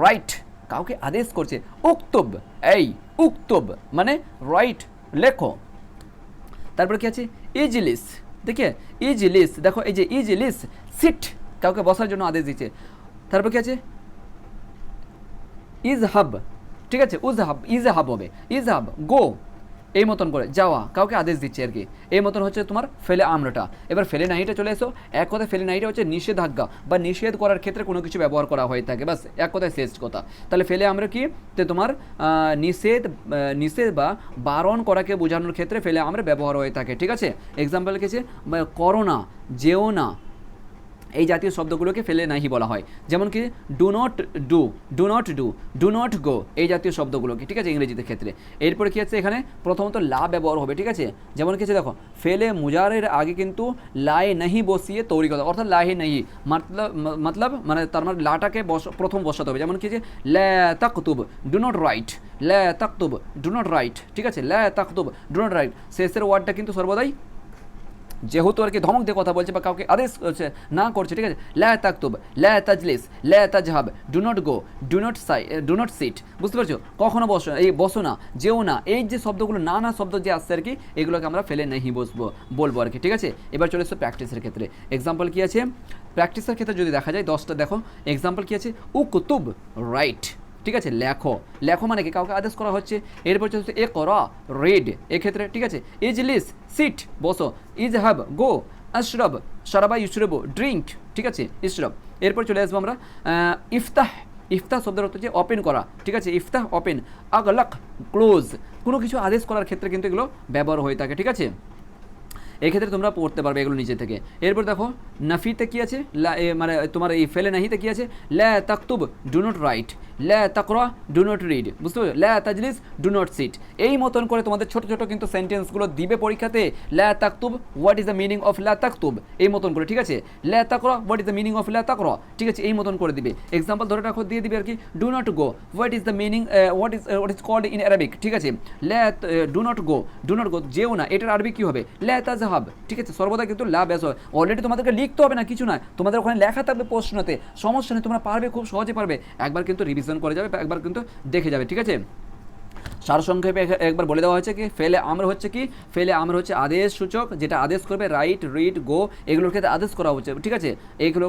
রাইট, কাউকে আদেশ করছে উকতুব, এই উকতুব মানে রাইট লেখো। তারপরে কি আছে ইজলিস, দেখিয়ে ইজলিস, দেখো এই যে ইজলিস সিট, কাউকে বসার জন্য আদেশ দিচ্ছে। তারপর কি আছে ইজহাব, ঠিক আছে উজহাব, ইজহাব হবে ইজহাব গো, এই মতন করে যাওয়া, কাউকে আদেশ দিচ্ছে আর কি। এই মতন হচ্ছে তোমার ফেলে আমরাটা। এবার ফেলে নাহিটা চলে এসো, এক কথায় ফেলে নাহিটা হচ্ছে নিষেধাজ্ঞা বা নিষেধ করার ক্ষেত্রে কোনো কিছু ব্যবহার করা হয়ে থাকে, বাস এক কথায় শেষ কথা। তাহলে ফেলে আমরা কি, তো তোমার নিষেধ বা বারণ করাকে বোঝানোর ক্ষেত্রে ফেলে আমরা ব্যবহার হয়ে থাকে, ঠিক আছে। এক্সাম্পল কিছু করো না, যেও না, এই জাতীয় শব্দগুলোকে ফেলে নাহি বলা হয়। যেমন কি do not do, do not do, do not গো, এই জাতীয় শব্দগুলোকে, ঠিক আছে, ইংরেজিতে ক্ষেত্রে। এরপরে কী আছে এখানে প্রথমত লা ব্যবহার হবে, ঠিক আছে। যেমন কিছু দেখো ফেলে মুজারের আগে কিন্তু লাই নাহি বসিয়ে তৈরি করা, অর্থাৎ লাহি নাহি মতলব মানে তার মানে লাটাকে প্রথম বসাতে হবে। যেমন কি যে লা তাকতুব, ডু নট রাইট, লা তাকতুব, ডু নট রাইট, ঠিক আছে, লা তাকতুব, ডু নট রাইট। শেষের ওয়ার্ডটা কিন্তু সর্বদাই যেহেতু আর কি ধমক দিয়ে কথা বলছে বা কাউকে আদেশ করছে না করছে, ঠিক আছে, লা তাকতুব, লা তাজলিস, লা তাজহাব, do not go, do not sit, বুঝতে পারছো, কখনো বসো, এই বসো না, যেও না, এই যে শব্দগুলো নানা শব্দ যে আসছে আর কি, এগুলোকে আমরা ফেলে নেই বলবো আর কি, ঠিক আছে। এবার চলে এসো প্র্যাকটিসের ক্ষেত্রে। এক্সাম্পল কি আছে প্র্যাকটিসের ক্ষেত্রে যদি দেখা যায় 10টা দেখো। এক্সাম্পল কি আছে উকতুব রাইট, ঠিক আছে, লেখো, লেখো মানে কি কাউকে আদেশ করা হচ্ছে। এরপর হচ্ছে এ করা রেড, এক্ষেত্রে ঠিক আছে, ইজলিস সিট বসো, ইজহাব গো, আশরব শারাবা ইউশরবু ড্রিঙ্ক, ঠিক আছে ইশরব। এরপর চলে আসবো আমরা ইফতাহ, ইফতাহ শব্দের অর্থ হচ্ছে ওপেন করা, ঠিক আছে, ইফতাহ ওপেন, আগলাক ক্লোজ, কোনো কিছু আদেশ করার ক্ষেত্রে কিন্তু এগুলো ব্যবহার হয়ে থাকে, ঠিক আছে। এক্ষেত্রে তোমরা পড়তে পারবে এগুলো নিচে থেকে। এরপর দেখো নাফিতে কী আছে, মানে তোমার এই ফেলে নাহিতে কী আছে, লা তাকতুব ডু নট রাইট, লা তাকরা ডু নট রিড, বুঝতে পারছো, লা তাজলিস ডু নট সিট। এই মতন করে তোমাদের ছোটো ছোটো কিন্তু সেন্টেন্সগুলো দিবে পরীক্ষাতে। লা তাকতুব what is the meaning of লা তাকতুব, এই মতন করে, ঠিক আছে। লা তাকরা what is the meaning of লা তাকরা, ঠিক আছে, এই মতন করে দিবে। এক্সাম্পল ধরে রাখো দিয়ে দিবে আর কি do not go, what is the meaning, what is called in Arabic, ঠিক আছে, লা do not go, do not go যেও না, এটার আরবি কী হবে, লা তাজহাব, ঠিক আছে, সর্বদা কিন্তু লা ব্যাস হয়। অলরেডি তোমাদেরকে লিখতে হবে না, কিছু নয়, তোমাদের ওখানে লেখা থাকবে প্রশ্নতে, সমস্যা নেই, তোমরা পারবে, খুব সহজে পারবে। একবার কিন্তু রিভিশন করে যাবে, একবার কিন্তু দেখে যাবে, ঠিক আছে। সারসংক্ষেপে একবার বলে দেওয়া হয়েছে কি ফেলে আমর হচ্ছে কি, ফেলে আমর হচ্ছে আদেশ সূচক, যেটা আদেশ করবে রাইট রিড গো, এগুলোর ক্ষেত্রে আদেশ করা হচ্ছে, ঠিক আছে, এইগুলো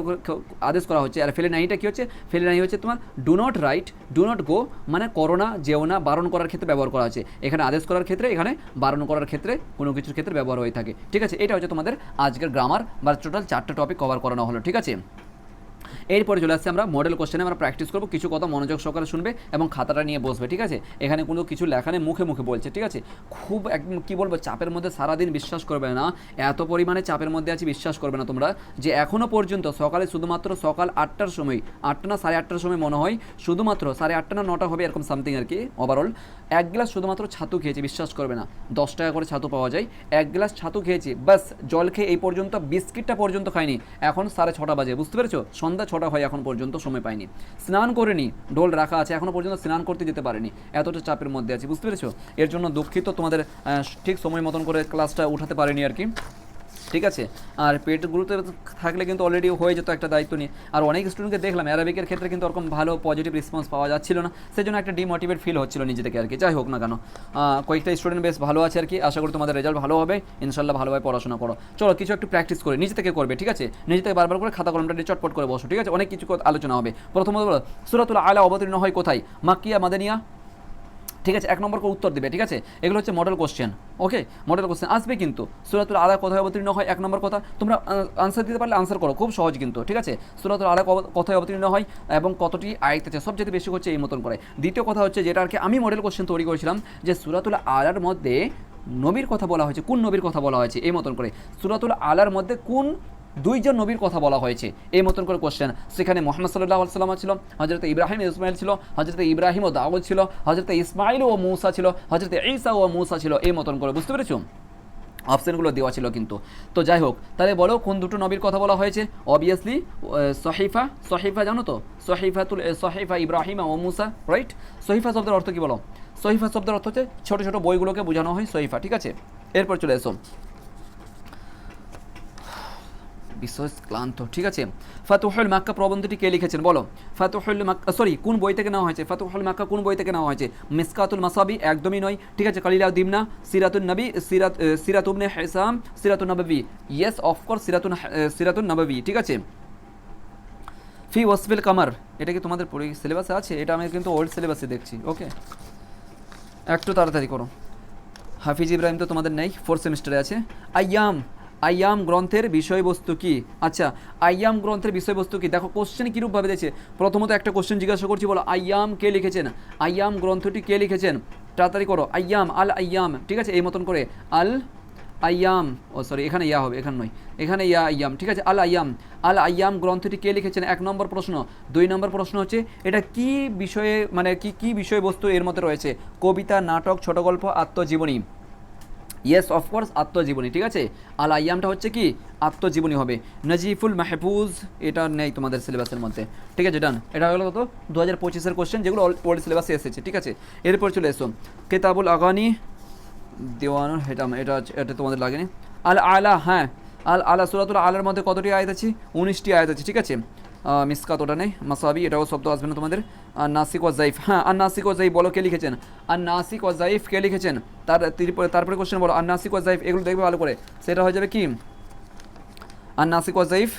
আদেশ করা হচ্ছে। আর ফেলে নাইটা কী হচ্ছে, ফেলে নাই হচ্ছে তোমার do not right, do not গো মানে করো না, যেও না, বারণ করার ক্ষেত্রে ব্যবহার করা হচ্ছে। এখানে আদেশ করার ক্ষেত্রে, এখানে বারণ করার ক্ষেত্রে, কোনো কিছুর ক্ষেত্রে ব্যবহার হয়ে থাকে, ঠিক আছে। এটা হচ্ছে তোমাদের আজকের গ্রামার বা টোটাল 4টা টপিক কভার করানো হলো, ঠিক আছে। এরপরে চলে আসছে আমরা মডেল কোশ্চেনে আমরা প্র্যাকটিস করবো, কিছু কথা মনোযোগ সহকারে শুনবে এবং খাতাটা নিয়ে বসবে, ঠিক আছে। এখানে কোনো কিছু লেখা নেই, মুখে মুখে বলছে, ঠিক আছে। খুব একদম কী বলবো, চাপের মধ্যে সারাদিন বিশ্বাস করবে না, এত পরিমাণে চাপের মধ্যে আছি বিশ্বাস করবে না তোমরা, যে এখনও পর্যন্ত সকালে শুধুমাত্র সকাল 8টার সময়, 8টা না 8:30টার সময় মনে হয়, শুধুমাত্র 8:30 না 9টা হবে এরকম সামথিং আর কি ওভারঅল, এক গ্লাস শুধুমাত্র ছাতু খেয়েছি, বিশ্বাস করবে না, 10 টাকা করে ছাতু পাওয়া যায়, এক গ্লাস ছাতু খেয়েছি বাস, জল খেয়ে এই পর্যন্ত, বিস্কিটটা পর্যন্ত খাইনি, এখন 6:30 বাজে, বুঝতে পেরেছো, সন্ধ্যা 6টা হয় এখন পর্যন্ত, সময় পাইনি, স্নান করিনি, ডোল রাখা আছে, এখনও পর্যন্ত স্নান করতে যেতে পারিনি, এতটা চাপের মধ্যে আছি, বুঝতে পেরেছো। এর জন্য দুঃখিত, তোমাদের ঠিক সময় মতন করে ক্লাসটা উঠাতে পারিনি আর কি, ঠিক আছে। আর পেটগুলোতে থাকলে কিন্তু অলরেডি হয়ে যেত একটা দায়িত্ব নিয়ে। আর অনেক স্টুডেন্টকে দেখলাম অ্যারাবিকের ক্ষেত্রে কিন্তু ওরকম ভালো পজিটিভ রেসপন্স পাওয়া যাচ্ছিল না, সেই জন্য একটা ডিমোটিভেট ফিল হচ্ছিল নিজে থেকে আর কি। যাই হোক না কেন, কয়েকটা স্টুডেন্ট বেশ ভালো আছে আর কি, আশা করি তোমাদের রেজাল্ট ভালো হবে, ইনশাল্লাহ ভালোভাবে পড়াশোনা করো। চলো কিছু একটু প্র্যাকটিস করে নিজে থেকে করবে, ঠিক আছে, নিজে থেকে বারবার করে খাতা কলমটা চটপট করে বসো, ঠিক আছে। অনেক কিছু আলোচনা হবে। প্রথমত বলো সূরাতুল আলা অবতীর্ণ হয় কোথায়, মাক্কিয়া মাদানিয়া, ঠিক আছে, 1 নম্বর করে উত্তর দেবে, ঠিক আছে। এগুলো হচ্ছে মডেল কোশ্চেন, ওকে, মডেল কোশ্চেন আসবে কিন্তু। সূরাতুল আলা কোথায় অবতীর্ণ হয় 1 নম্বর কথা, তোমরা আনসার দিতে পারলে আনসার করো, খুব সহজ কিন্তু, ঠিক আছে। সূরাতুল আলা কোথায় অবতীর্ণ হয় এবং কতটি আয়াত আছে, সবচেয়ে বেশি হচ্ছে এই মতন করে। দ্বিতীয় কথা হচ্ছে যেটা আর কি আমি মডেল কোশ্চেন তৈরি করেছিলাম, যে সূরাতুল আলার মধ্যে নবীর কথা বলা হয়েছে, কোন নবীর কথা বলা হয়েছে, এই মতন করে। সূরাতুল আলার মধ্যে কোন 2জন নবীর কথা বলা হয়েছে, এই মতন করে কোশ্চেন। সেখানে মুহাম্মদ সাল্লাল্লাহু আলাইহি ওয়াসাল্লাম ছিল, হযরত ইব্রাহিম ইসমাইল ছিল, হযরত ইব্রাহিম ও দাউদ ছিল, হযরত ইসমাইল ও মূসা ছিল, হযরত ঈসা ও মূসা ছিল, এই মতন করে, বুঝতে পেরেছো। অপশানগুলো দেওয়া ছিল কিন্তু। তো যাই হোক, তাহলে বলো কোন দুটো নবীর কথা বলা হয়েছে? অবভিয়াসলি সহিফা, সহিফা জানো তো, সহিফা ইব্রাহিম ও মুসা, রাইট? সহিফা শব্দের অর্থ কী বলো? সহিফা শব্দের অর্থ হচ্ছে ছোটো ছোটো বইগুলোকে বোঝানো হয় সহিফা, ঠিক আছে? এরপর চলে এসো, বিশেষ ক্লান্ত, ঠিক আছে। ফাতুহুল মাক্কা প্রবন্ধটি কে লিখেছেন বলো? ফাতুহুল মাক্কা, সরি, কোন বই থেকে নেওয়া হয়েছে? ফাতুহুল মাক্কা কোন বই থেকে নেওয়া হয়েছে? মিসকাতুল মাসাবি একদমই নয়, ঠিক আছে। কালিলাউ দিমনা, সিরাতুন নবী, সিরাত ইবনে হিসাম, সিরাতুন নববী, ইয়েস অফকোর্স সিরাতুন নববী, ঠিক আছে। ফি ওয়াসফিল কামার, এটা কি তোমাদের সিলেবাসে আছে? এটা আমি কিন্তু ওল্ড সিলেবাসে দেখছি, ওকে, একটু তাড়াতাড়ি করো। হাফিজ ইব্রাহিম তো তোমাদের নেই, 4th সেমিস্টারে আছে। আইয়াম, আইয়াম গ্রন্থের বিষয়বস্তু কি? আচ্ছা, আইয়াম গ্রন্থের বিষয়বস্তু কি? দেখো কোশ্চেন কীরূপভাবে দিয়েছে। প্রথমত একটা কোশ্চেন জিজ্ঞাসা করছি, বলো আইয়াম কে লিখেছেন? আইয়াম গ্রন্থটি কে লিখেছেন? তাড়াতাড়ি করো। আইয়াম, আল আইয়াম, ঠিক আছে, এই মতন করে আল আইয়াম, ও সরি এখানে ইয়া হবে, এখানে নয়, এখানে ইয়া আইয়াম, ঠিক আছে। আল আইয়াম, আল আইয়াম গ্রন্থটি কে লিখেছেন? 1 নম্বর প্রশ্ন। 2 নম্বর প্রশ্ন হচ্ছে এটা কি বিষয়ে, মানে কি বিষয়বস্তু এর মধ্যে রয়েছে? কবিতা, নাটক, ছোট গল্প, আত্মজীবনী? ইয়েস অফকোর্স আত্মজীবনী, ঠিক আছে। আল আইয়ামটা হচ্ছে কি? আত্মজীবনী হবে। নজিফুল মাহফুজ, এটা নেই তোমাদের সিলেবাসের মধ্যে, ঠিক আছে, ডান। এটা হলো কত? 2025-এর কোশ্চেন, যেগুলো ওল্ড সিলেবাসে এসেছে, ঠিক আছে। এরপর চলে এসো, কিতাবুল আগানি দেওয়ান, এটা তোমাদের লাগেনি। আল আলা, হ্যাঁ, আল আলা, সূরাতুল আলার মধ্যে কতটি আয়াত আছে? 19টি আয়াত আছে, ঠিক আছে। মিসকাত ওটা নেই, মাসাবি এটাও শব্দ আসবে না তোমাদের। আর নাসিক ওয়া জাইফ, হ্যাঁ, আর নাসিক ওয়া জাইফ বলো কে লিখেছেন? আর নাসিক ওয়া জাইফ কে লিখেছেন? তারপরে কোশ্চেন বলো আর নাসিক ওয়া জাইফ, এগুলো দেখবে ভালো করে, সেটা হয়ে যাবে কি? আর নাসিক ওয়া জাইফ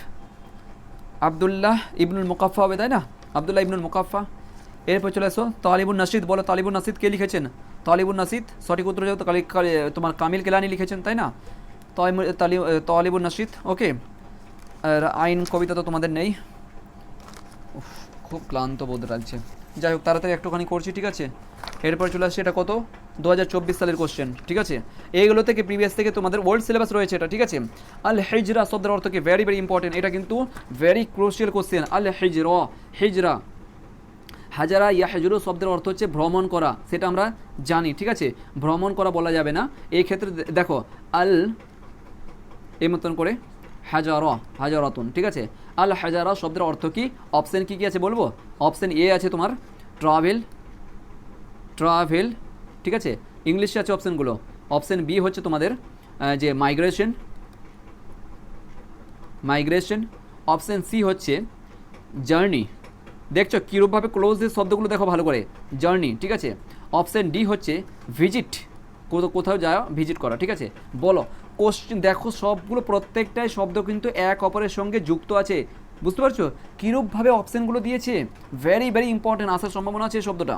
আবদুল্লাহ ইবনুল মুকাফফা হবে, তাই না? আবদুল্লাহ ইবনুল মুকাফফা। এরপর চলে আসো, তালিবুন নাসিদ বলো, তালিবুন নাসিদ কে লিখেছেন? তালিবুন নাসিদ সঠিক উত্তর যাও তো, তোমার কামিল কেলানি লিখেছেন, তাই না? তালিবুন নাসিদ, ওকে। আর আইন কবিতা তো তোমাদের নেই, খুব ক্লান্ত বোধ লাগছে। যাই হোক, তাড়াতাড়ি একটুখানি করছি, ঠিক আছে। এরপর চলে আসছে, এটা কত? 2024 সালের কোশ্চেন, ঠিক আছে। এইগুলো থেকে প্রিভিয়াস থেকে তোমাদের ওল্ড সিলেবাস রয়েছে এটা, ঠিক আছে। আল হিজরা শব্দের অর্থ কি? ভেরি ভেরি ইম্পর্টেন্ট, এটা কিন্তু ভেরি ক্রুশিয়াল কোশ্চেন। আল হিজরা, হিজরা, হাজারা ইয়াহজুরু শব্দের অর্থ হচ্ছে ভ্রমণ করা, সেটা আমরা জানি, ঠিক আছে। ভ্রমণ করা বলা যাবে না এই ক্ষেত্রে। দেখো আল এই মতন করে হাজারা, হাজারাতুন, ঠিক আছে। আল হাজারা শব্দের অর্থ কি? অপশন কি আছে বলবো? অপশন এ আছে তোমার ট্রাভেল, ট্রাভেল, ঠিক আছে, ইংলিশে আছে অপশনগুলো। অপশন বি হচ্ছে তোমাদের যে মাইগ্রেশন, মাইগ্রেশন। অপশন সি হচ্ছে জার্নি, দেখছো কীরূপভাবে ক্লোজ দিয়ে শব্দগুলো দেখো ভালো করে, জার্নি, ঠিক আছে। অপশন ডি হচ্ছে ভিজিট, কোথাও যাও ভিজিট করা, ঠিক আছে। বলো কোশ্চেন দেখো সবগুলো, প্রত্যেকটাই শব্দ কিন্তু এক অপরের সঙ্গে যুক্ত আছে, বুঝতে পারছো কীরূপভাবে অপশানগুলো দিয়েছে? ভেরি ভেরি ইম্পর্টেন্ট, আসার সম্ভাবনা আছে এই শব্দটা।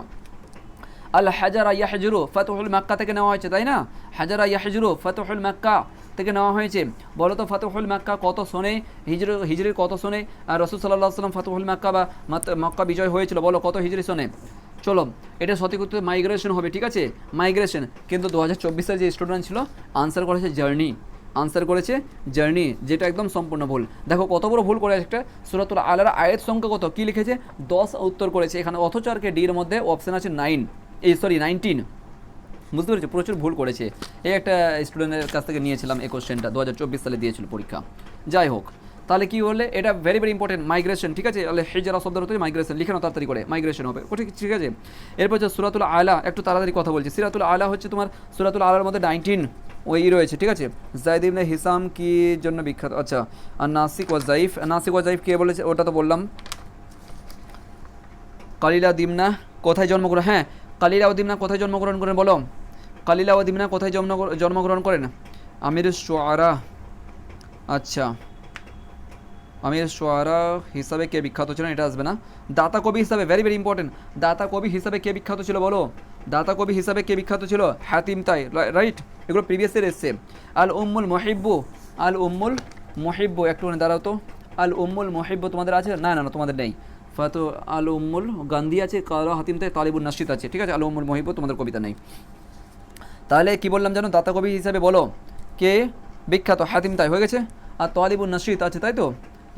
আল হাজারা ইয়াহজুরু ফাতহুল মাক্কা থেকে নেওয়া হয়েছে, তাই না? হাজারা ইয়াহজুরু ফাতহুল মাক্কা থেকে নেওয়া হয়েছে। বলো তো ফাতহুল মাক্কা কত সনে, হিজরির কত সনে রাসূল সাল্লাল্লাহু আলাইহি ওয়াসাল্লাম ফাতহুল মাক্কা বা মক্কা বিজয় হয়েছিল? বলো কত হিজরি সনে? চলো, এটা সঠিক উত্তর মাইগ্রেশন হবে, ঠিক আছে, মাইগ্রেশন। কিন্তু 2024-এর যে স্টুডেন্ট ছিল আনসার করেছে জার্নি, আনসার করেছে জার্নি, যেটা একদম সম্পূর্ণ ভুল। দেখো কত বড় ভুল করে একটা। সূরাতুল আলার আয়াত সংখ্যা কত? কী লিখেছে? 10 উত্তর করেছে এখানে, অথচ আর কে ডির মধ্যে অপশান আছে 19, বুঝতে পেরেছো? প্রচুর ভুল করেছে। এই একটা স্টুডেন্টের কাছ থেকে নিয়েছিলাম এই কোশ্চেনটা, 2024 সালে দিয়েছিল পরীক্ষা। যাই হোক, তাহলে কি বললে? এটা ভেরি ভেরি ইম্পর্টেন্ট, মাইগ্রেশন, ঠিক আছে। তাহলে হিজরা শব্দের অর্থ মাইগ্রেশন, লিখে নাও তাড়াতাড়ি করে, মাইগ্রেশন হবে, ঠিক আছে। এরপর হচ্ছে সূরাতুল আলা, একটু তাড়াতাড়ি কথা বলছি। সূরাতুল আলা হচ্ছে তোমার, সূরাতুল আলার মধ্যে 19 ওই রয়েছে, ঠিক আছে। যায়েদ ইবনে হিসাম কি জন্য বিখ্যাত? আচ্ছা, আর নাসিক ওয়া জাইফ, নাসিক ওয়া জাইফ কে বলেছে? ওটা তো বললাম। কালিলা দিমনা কোথায় জন্মগ্রহণ? হ্যাঁ, কালিলা ও দিমনা কোথায় জন্মগ্রহণ করেন বলো? কালিলা ও দিমনা কোথায় জন্মগ্রহণ করেন? আমির শুআরা, আচ্ছা, আমির শুআরা হিসাবে কে বিখ্যাত ছিলেন? এটা আসবে না। দাতা কবি হিসাবে, ভেরি ভেরি ইম্পর্টেন্ট, দাতা কবি হিসাবে কে বিখ্যাত ছিল বলো? দাতা কবি হিসাবে কে বিখ্যাত ছিল? হাতিম তাই, রাইট, এগুলো প্রিভিয়াস ইয়ার এসছে। আল উম্মুল মুহিব্বু, আল উম্মুল মুহিব্বু, একটু দাঁড়াও তো। আল উম্মুল মুহিব্বু তোমাদের আছে? না না না, তোমাদের নেই। ফাতু আল উম্মুল গান্ধী আছে, কালো হাতিম তাই, তালিবুন নাশিদ আছে, ঠিক আছে। আল উম্মুল মুহিব্বু তোমাদের কবিতা নেই। তাহলে কি বললাম জানো? দাতা কবি হিসাবে বলো কে বিখ্যাত? হাতিম তাই হয়ে গেছে। আর তালিবুন নাশিদ আছে, তাই তো,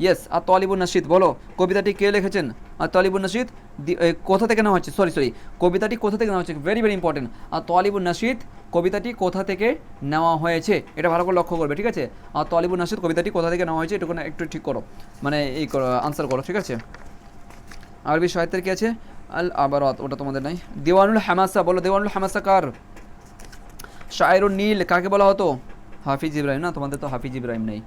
ইয়েস, আর তলিবুন নাশিদ বলো কবিতাটি কে লিখেছেন? আর তলিবুন নাশিদ কোথা থেকে নেওয়া হচ্ছে, সরি কবিতাটি কোথা থেকে নেওয়া হচ্ছে, ভেরি ভেরি ইম্পর্টেন্ট। আর তলিবুন নাশিদ কবিতাটি কোথা থেকে নেওয়া হয়েছে, এটা ভালো করে লক্ষ্য করবে, ঠিক আছে? আর তলিবুন নাশিদ কবিতাটি কোথা থেকে নেওয়া হয়েছে এটুকু একটু ঠিক করো, মানে এই করো, আনসার করো, ঠিক আছে? আরবি সাহিত্যের কি আছে? আল আবারাত, ওটা তোমাদের নাই। দেওয়ানুল হামাসা বলো, দেওয়ানুল হামাসা কার? শায়রুন নীল কাকে বলা হতো? হাফিজ ইব্রাহিম। না, তোমাদের তো হাফিজ ইব্রাহিম নেই।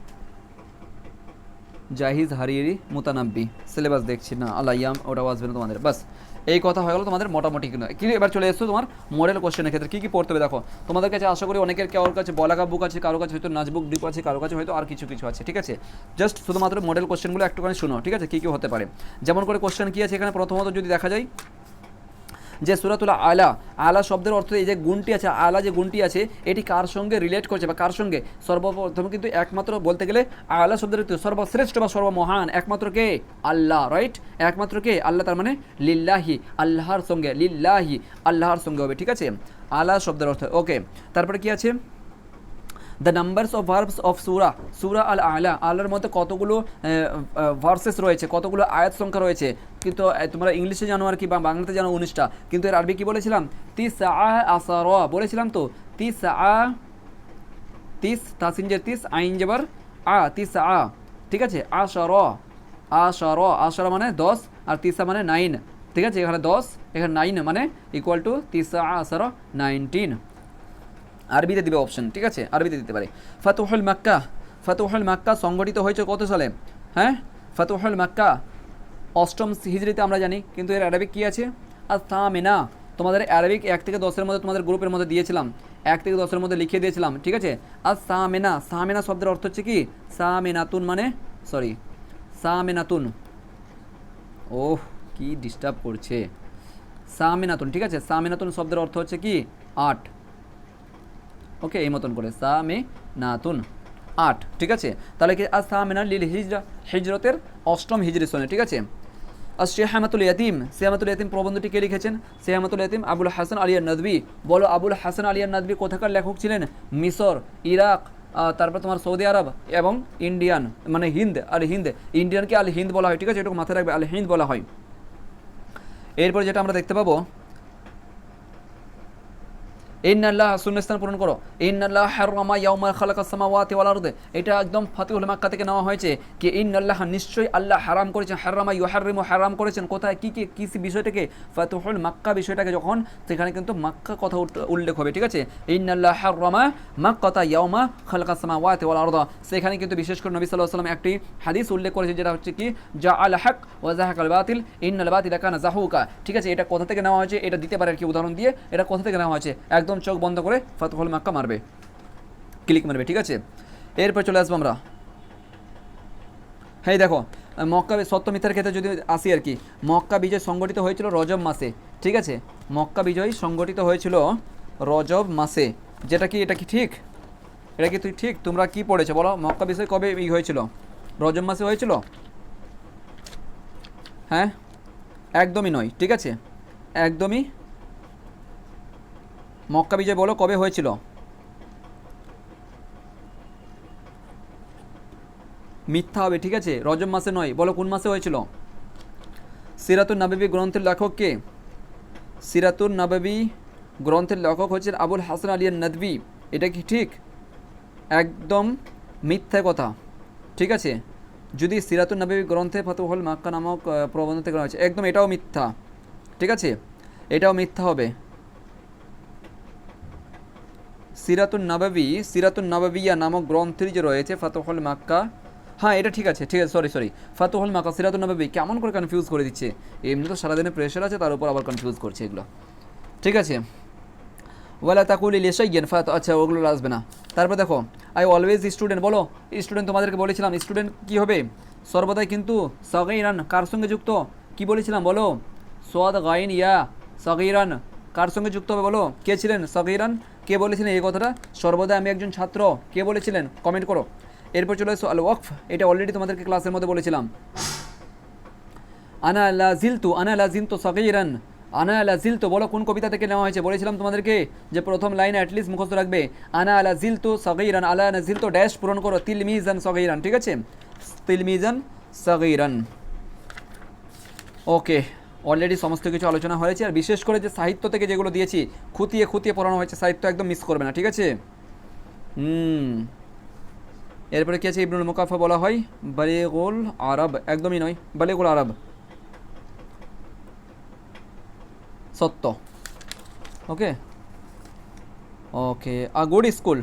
জাহিজ হারিরি মুতানাব্বি, সিলেবাস দেখছি না, আলাইয়াম, ওটাও আসবে না তোমাদের। বাস এই কথা হয়ে গেল তোমাদের মোটামুটি কিন্তু এবার চলে এসছো তোমার মডেল কোশ্চেনের ক্ষেত্রে কী কী পড়তে হবে। দেখো তোমাদের কাছে আশা করি অনেকের কারোর কাছে বলাকা বুক আছে, কারোর কাছে হয়তো নাচবুক ডিপ আছে, কারোর কাছে হয়তো আর কিছু কিছু আছে, ঠিক আছে? জাস্ট শুধুমাত্র মডেল কোশ্চেনগুলো একটুখানি শুনো, ঠিক আছে? কী কী হতে পারে, যেমন করে কোশ্চেন কী আছে এখানে। প্রথমত যদি দেখা যায় যে সূরাতুল আলা, আলা শব্দের অর্থ এই যে গুণটি আছে, আলা যে গুণটি আছে এটি কার সঙ্গে রিলেট করছে বা কার সঙ্গে? সর্বপ্রথম কিন্তু একমাত্র বলতে গেলে আলা শব্দের অর্থ সর্বশ্রেষ্ঠ বা সর্বমহান একমাত্র কে? আল্লাহ, রাইট? একমাত্র কে? আল্লাহ, তার মানে লিল্লাহি, আল্লাহর সঙ্গে, লিল্লাহি আল্লাহর সঙ্গে হবে, ঠিক আছে? আলা শব্দের অর্থ, ওকে। তারপরে কি আছে? The numbers of verbs of সুরা, সুরা আল আলা, আল্লাহর মধ্যে কতগুলো ভার্সেস রয়েছে, কতগুলো আয়াত সংখ্যা রয়েছে। কিন্তু তোমরা ইংলিশে জানো আর কি, বা বাংলাতে জানো 19টা, কিন্তু এর আরবি কি বলেছিলাম? বলেছিলাম তো, তিস তাসিন যে তিস, আইন যেবার ঠিক আছে? আশারা মানে 10, আর তিসা মানে 9, ঠিক আছে? এখানে 10, এখানে 9 মানে ইকুয়াল টু তিসা আশারা 19। আরবিতে দিবে অপশন, ঠিক আছে? আরবিতে দিতে পারে। ফাতুহুল মাক্কা সংগঠিত হয়েছে কত সালে? হ্যাঁ, ফাতুহুল মাক্কা 8ম হিজরিতে আমরা জানি, কিন্তু এর আরবিক কী আছে? আস-সামিনা। তোমাদের আরবিক 1 থেকে 10-এর মধ্যে তোমাদের গ্রুপের মধ্যে দিয়েছিলাম, 1 থেকে 10-এর মধ্যে লিখিয়ে দিয়েছিলাম, ঠিক আছে? আস-সামিনা, সামিনা শব্দের অর্থ হচ্ছে কি? সামিনাতুন মানে সামিনাতুন, ওহ কি ডিস্টার্ব করছে, সামিনাতুন, ঠিক আছে? সামিনাতুন শব্দের অর্থ হচ্ছে কি? 8, ওকে, এই মতন করে সামিনাতুন 8, ঠিক আছে? তাহলে কি আস-সামিনা লিল হিজরা, হিজরতের 8ম হিজরি সনে, ঠিক আছে? আর শেহামাতুল ইয়াতিম, শেহামাতুল ইয়াতিম প্রবন্ধটি কে লিখেছেন? শেহামাতুল ইয়াতিম আবুল হাসান আলিয়া নদভী। বলো আবুল হাসান আলিয়া নদভী কোথাকার লেখক ছিলেন? মিশর, ইরাক, তারপর তোমার সৌদি আরব এবং ইন্ডিয়ান, মানে হিন্দ, আর হিন্দ, ইন্ডিয়ানকে আল হিন্দ বলা হয়, ঠিক আছে? এটুকু মাথায় রাখবে, আল হিন্দ বলা হয়। এরপর যেটা আমরা দেখতে পাবো, ইন্নাল্লাহ, শূন্যস্থান পূরণ করো, ইন্নাল্লাহ হাররামা ইয়াউমা খালাকাস সামাওয়াতি ওয়াল আরদ, এটা একদম ফাতিহুল মাক্কা থেকে নেওয়া হয়েছে কি ইন্নাল্লাহ, নিশ্চয়ই আল্লাহ হারাম করেছেন, হাররামা ইউহাররিমু, হারাম করেছেন, কোথায়, কি বিষয়টাকে? ফাতিহুল মাক্কা বিষয়টাকে যখন, সেখানে কিন্তু মাক্কা কথা উল্লেখ হবে, ঠিক আছে? ইন্নাল্লাহ হাররামা মাক্কাতা ইয়াউমা খালাকাস সামাওয়াতি ওয়াল আরদ, সেখানে কিন্তু বিশেষ করে নবী সাল্লাল্লাহু আলাইহি ওয়াসাল্লাম একটি হাদিস উল্লেখ করেছে, যেটা হচ্ছে কি জাআল হক ওয়া যাহাকাল বাতিল ইন্নাল বাতিলা কানা যাহুকা, ঠিক আছে? এটা কোথা থেকে নেওয়া হয়েছে এটা দিতে পারে আর কি উদাহরণ দিয়ে, এটা কোথা থেকে নেওয়া হয়েছে? একদম চোখ বন্ধ করে ফাতহুল মাক্কা মারবে, ক্লিক মারবে, ঠিক আছে? এরপর চলে আসবো আমরা, হ্যাঁ দেখো মক্কা সত্য মিথ্যার ক্ষেত্রে যদি আসি আর কি, মক্কা বিজয় সংগঠিত হয়েছিল রজব মাসে, ঠিক আছে? মক্কা বিজয় সংগঠিত হয়েছিল রজব মাসে, যেটা কি, এটা কি ঠিক? এটা কি তুই ঠিক? তোমরা কি পড়েছো বলো? মক্কা বিজয় কবে হয়েছিল? রজব মাসে হয়েছিল? হ্যাঁ, একদমই নয়, ঠিক আছে? একদমই, মক্কা বিজয় বলো কবে হয়েছিল? মিথ্যা হবে, ঠিক আছে? রজব মাসে নয়, বলো কোন মাসে হয়েছিল? সিরাতুন নববী গ্রন্থের লেখক কে? সিরাতুন নববী গ্রন্থের লেখক হচ্ছেন আবুল হাসান আলিয়া নদভী, এটা কি ঠিক? একদম মিথ্যা কথা, ঠিক আছে? যদি সিরাতুন নববী গ্রন্থে ফাতহুল মাক্কা নামক প্রবন্ধ থেকে হয়েছে, একদম এটাও মিথ্যা, ঠিক আছে? এটাও মিথ্যা হবে। সিরাতুন নববিয়া নামক গ্রন্থের যে রয়েছে ফাতহুল মাক্কা, হ্যাঁ এটা ঠিক আছে, ঠিক আছে, সরি ফাতহুল মাক্কা সিরাতুন নববী, কেমন করে কনফিউজ করে দিচ্ছে, এমনি তো সারাদিনে প্রেশার আছে, তার উপর আবার কনফিউজ করছে এগুলো, ঠিক আছে? ওয়ালা তাকুলি লিশাইয়িন আচ্ছা ওগুলো আসবে না। তারপর দেখো আই অলওয়েজ স্টুডেন্ট, বলো স্টুডেন্ট, তোমাদেরকে বলেছিলাম স্টুডেন্ট কি হবে? সর্বদাই কিন্তু সগীরান কার সঙ্গে যুক্ত? কি বলেছিলাম বলো? সাদ গাইন ইয়া সগীরান কার সঙ্গে যুক্ত হবে বলো? কে ছিলেন সগীরান? কে বলেছিলেন এই কথাটা? সর্বদা আমি একজন ছাত্র, কে বলেছিলেন? কমেন্ট করো। এরপর চলে এসো আল ওয়াকফ, এটা অলরেডি তোমাদেরকে ক্লাসের মধ্যে বলেছিলাম। আনা লাজিলতু সগীরান, আনা লাজিলতু বলো কোন কবিতা থেকে নেওয়া হয়েছে? বলেছিলাম তোমাদেরকে যে প্রথম লাইন অ্যাটলিস্ট মুখস্থ রাখবে, আনা লাজিলতু সগীরান, আলা নাজিলতু ড্যাশ পূরণ করো, তিলমিজান সগীরান, ঠিক আছে? তিলমিজান সগীরান। ওকে, অলরেডি সমস্ত কিছু আলোচনা হয়েছে। আর বিশেষ করে যে সাহিত্য থেকে যেগুলো দিয়েছি খুঁটিয়ে খুঁটিয়ে পড়ানো হয়েছে, সাহিত্য একদম মিস করবে না, ঠিক আছে? এরপরে কী আছে? ইবনুল মুকাফা বলা হয় বালিগুল আরব, একদমই নয়, বালিগুল আরব সত্য। ওকে ওকে, আ গুড স্কুল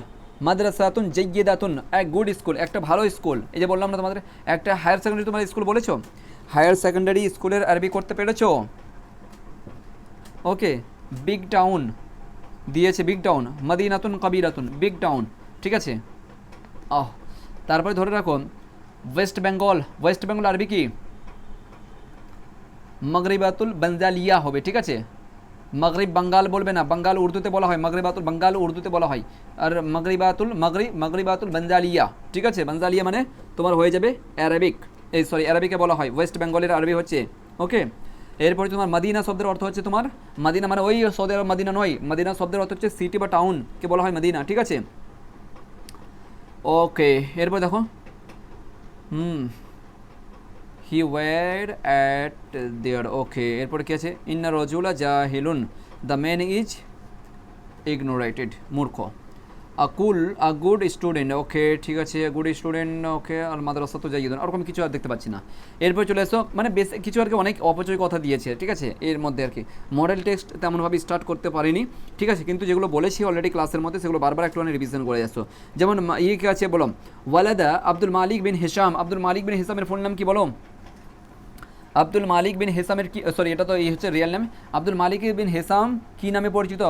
মাদ্রাসাতুন জাইয়্যিদাতুন, এক গুড স্কুল, একটা ভালো স্কুল। এই যে বললাম না তোমাদের, একটা হায়ার সেকেন্ডারি তোমার স্কুল বলেছো, হায়ার সেকেন্ডারি স্কুলের আরবি করতে পেরেছো? ওকে, বিগ টাউন দিয়েছে, বিগ টাউন, মদিনাতুন কবিরাতুন, বিগ টাউন, ঠিক আছে। তারপরে ধরে রাখো ওয়েস্ট বেঙ্গল, ওয়েস্ট বেঙ্গল আরবি কি? মগরিবাতুল বনজালিয়া হবে, ঠিক আছে। মগরিব বাঙ্গাল বলবে না, বাঙ্গাল উর্দুতে বলা হয়, মগরিবাতুল বাঙ্গাল উর্দুতে বলা হয়, আর মগরিবাতুল বনজালিয়া, ঠিক আছে। বনজালিয়া মানে তোমার হয়ে যাবে অ্যারাবিক, এই সরি অ্যারাবিকে বলা হয়, ওয়েস্ট বেঙ্গলের আরবি হচ্ছে। ওকে, এরপরে তোমার মদিনা শব্দের অর্থ হচ্ছে তোমার, মদিনা মানে ওই সৌদি আরব মদিনা নয়, মদিনা শব্দের অর্থ হচ্ছে সিটি বা টাউনকে বলা হয় মদিনা, ঠিক আছে। ওকে, এরপর দেখো হি ওয়ার অ্যাট দেয়ার। ওকে, এরপরে কী আছে? ইন্না রজুলা জাহিলুন, দ্য ম্যান ইজ ইগনোরেটেড, মূর্খ। আকুল, আ গুড স্টুডেন্ট, ওকে ঠিক আছে, গুড স্টুডেন্ট, ওকে। আর মাদ্রাসা তো জাইয়িদুন, ওরকম কিছু আর দেখতে পাচ্ছি না। এরপর চলে এসো, মানে বেশ কিছু আর কি অনেক অপচয় কথা দিয়েছে, ঠিক আছে। এর মধ্যে আর কি মডেল টেক্সট তেমনভাবে স্টার্ট করতে পারিনি, ঠিক আছে, কিন্তু যেগুলো বলেছি অলরেডি ক্লাসের মধ্যে সেগুলো বারবার একটু রিভিশন করে যাচ্ছ। যেমন ইয়ে কী আছে বলো, ওয়ালাদা আব্দুল মালিক বিন হিসাম, আব্দুল মালিক বিন হিসামের ফুল নাম কি বলো? আব্দুল মালিক বিন হিসামের কি, সরি এটা তো এই হচ্ছে রিয়েল নেম। আব্দুল মালিক বিন হিসাম কি নামে পরিচিত?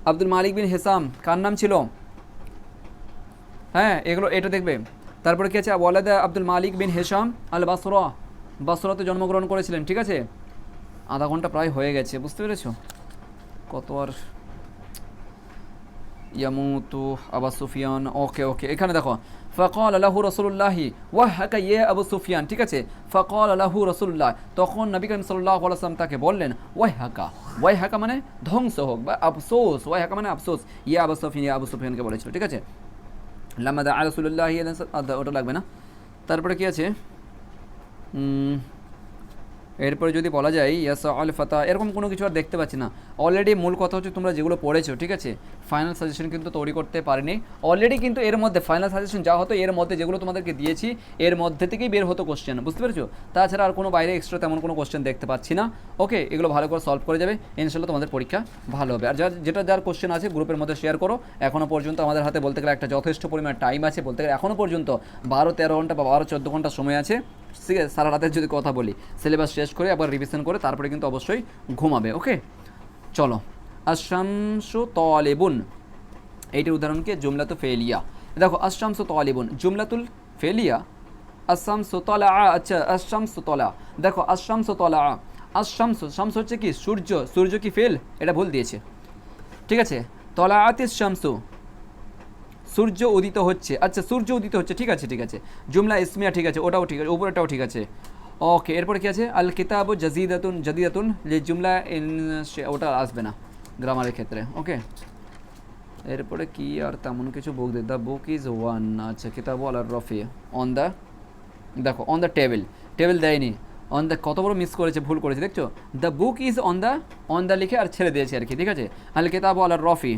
আব্দুল মালিক বিন হিসাম কার নাম ছিল? হ্যাঁ, এগুলো এটা দেখবে। তারপরে কি আছে? ওয়ালাদা আব্দুল মালিক বিন হিসাম আল বাসরা, বাসরাতে জন্মগ্রহণ করেছিলেন, ঠিক আছে। আধা ঘন্টা প্রায় হয়ে গেছে, বুঝতে পেরেছো? কত আর ইয়ামুতু আবু সুফিয়ান। ওকে ওকে, এখানে দেখো ফাকাল লাহু রাসূলুল্লাহি ওয়াহাকা ইয়া আবু সুফিয়ান, ঠিক আছে। ফাকাল লাহু রাসূলুল্লাহ, তখন নবী করিম সাল্লাল্লাহু আলাইহি ওয়াসাল্লাম তাকে বললেন ওয়াহাকা, ওয়াহাকা মানে ধ্বংস হোক বা আফসোস, ওয়াহাকা মানে আফসোস, ইয়া আবু সুফিয়ান, ইয়া আবু সুফিয়ানকে বলেছিল, ঠিক আছে। লামাদা রাসূলুল্লাহি ওটা লাগবে না। তারপরে কি আছে? এরপরে যদি বলা যায় ইয়াসা আল ফাতা, এরকম কোনো কিছু আর দেখতে পাচ্ছি না। অলরেডি মূল কথা হচ্ছে তোমরা যেগুলো পড়েছো, ঠিক আছে। ফাইনাল সাজেশন কিন্তু তৈরি করতে পারিনি অলরেডি, কিন্তু এর মধ্যে ফাইনাল সাজেশন যা হতো এর মধ্যে যেগুলো তোমাদেরকে দিয়েছি এর মধ্যে থেকেই বের হতো কোশ্চেন, বুঝতে পেরেছো? তাছাড়া আর কোনো বাইরে এক্সট্রা তেমন কোনো কোশ্চেন দেখতে পাচ্ছি না। ওকে, এগুলো ভালো করে সলভ করে যাবে, ইনশাল্লাহ তোমাদের পরীক্ষা ভালো হবে। আর যার কোশ্চেন আছে গ্রুপের মধ্যে শেয়ার করো। এখনও পর্যন্ত আমাদের হাতে বলতে গেলে একটা যথেষ্ট পরিমাণ টাইম আছে, বলতে গেলে এখনও পর্যন্ত 12-13 ঘন্টা বা 12-14 ঘন্টা সময় আছে, ঠিক আছে। সারা রাতের যদি কথা বলি, সিলেবাস শেষ করে আবার রিভিশন করে তারপরে কিন্তু অবশ্যই ঘুমাবে। ওকে, চলো। আশ-শামসু তালিবুন, এইটার উদাহরণকে জুমলাতু ফেলিয়া। দেখো আশ-শামসু তালিবুন জুমলাতুল ফেলিয়া, আশ-শামসু তালা, আচ্ছা আশ-শামসু তালা, দেখো আশ-শামসু তালা, আশ-শামসু, শামস হচ্ছে কি সূর্য, সূর্য কি ফেল? এটা ভুল দিয়েছে, ঠিক আছে। তলাআতিস শামসু, সূর্য উদিত হচ্ছে, আচ্ছা সূর্য উদিত হচ্ছে, ঠিক আছে ঠিক আছে। জুমলা ইসমিয়া, ঠিক আছে, ওটাও ঠিক আছে, উপরেটাও ঠিক আছে। ওকে, এরপরে কি আছে? আল কিতাবু জাদিদাতুন, জাদিদাতুন যে জুমলা ওটা আসবে না গ্রামারের ক্ষেত্রে। ওকে, এরপরে কি আর তেমন কিছু বুক দে, দ্য বুক ইজ ওয়ান, আচ্ছা কিতাবু আলার রফি, অন দ্য, দেখো অন দ্য টেবিল, টেবিল দেয়নি, অন দ্য, কত বড় মিস করেছে, ভুল করেছে, দেখছো? The book is on the লিখে আর ছেড়ে দিয়েছে আর কি, ঠিক আছে। আল কিতাবু আলার রফি,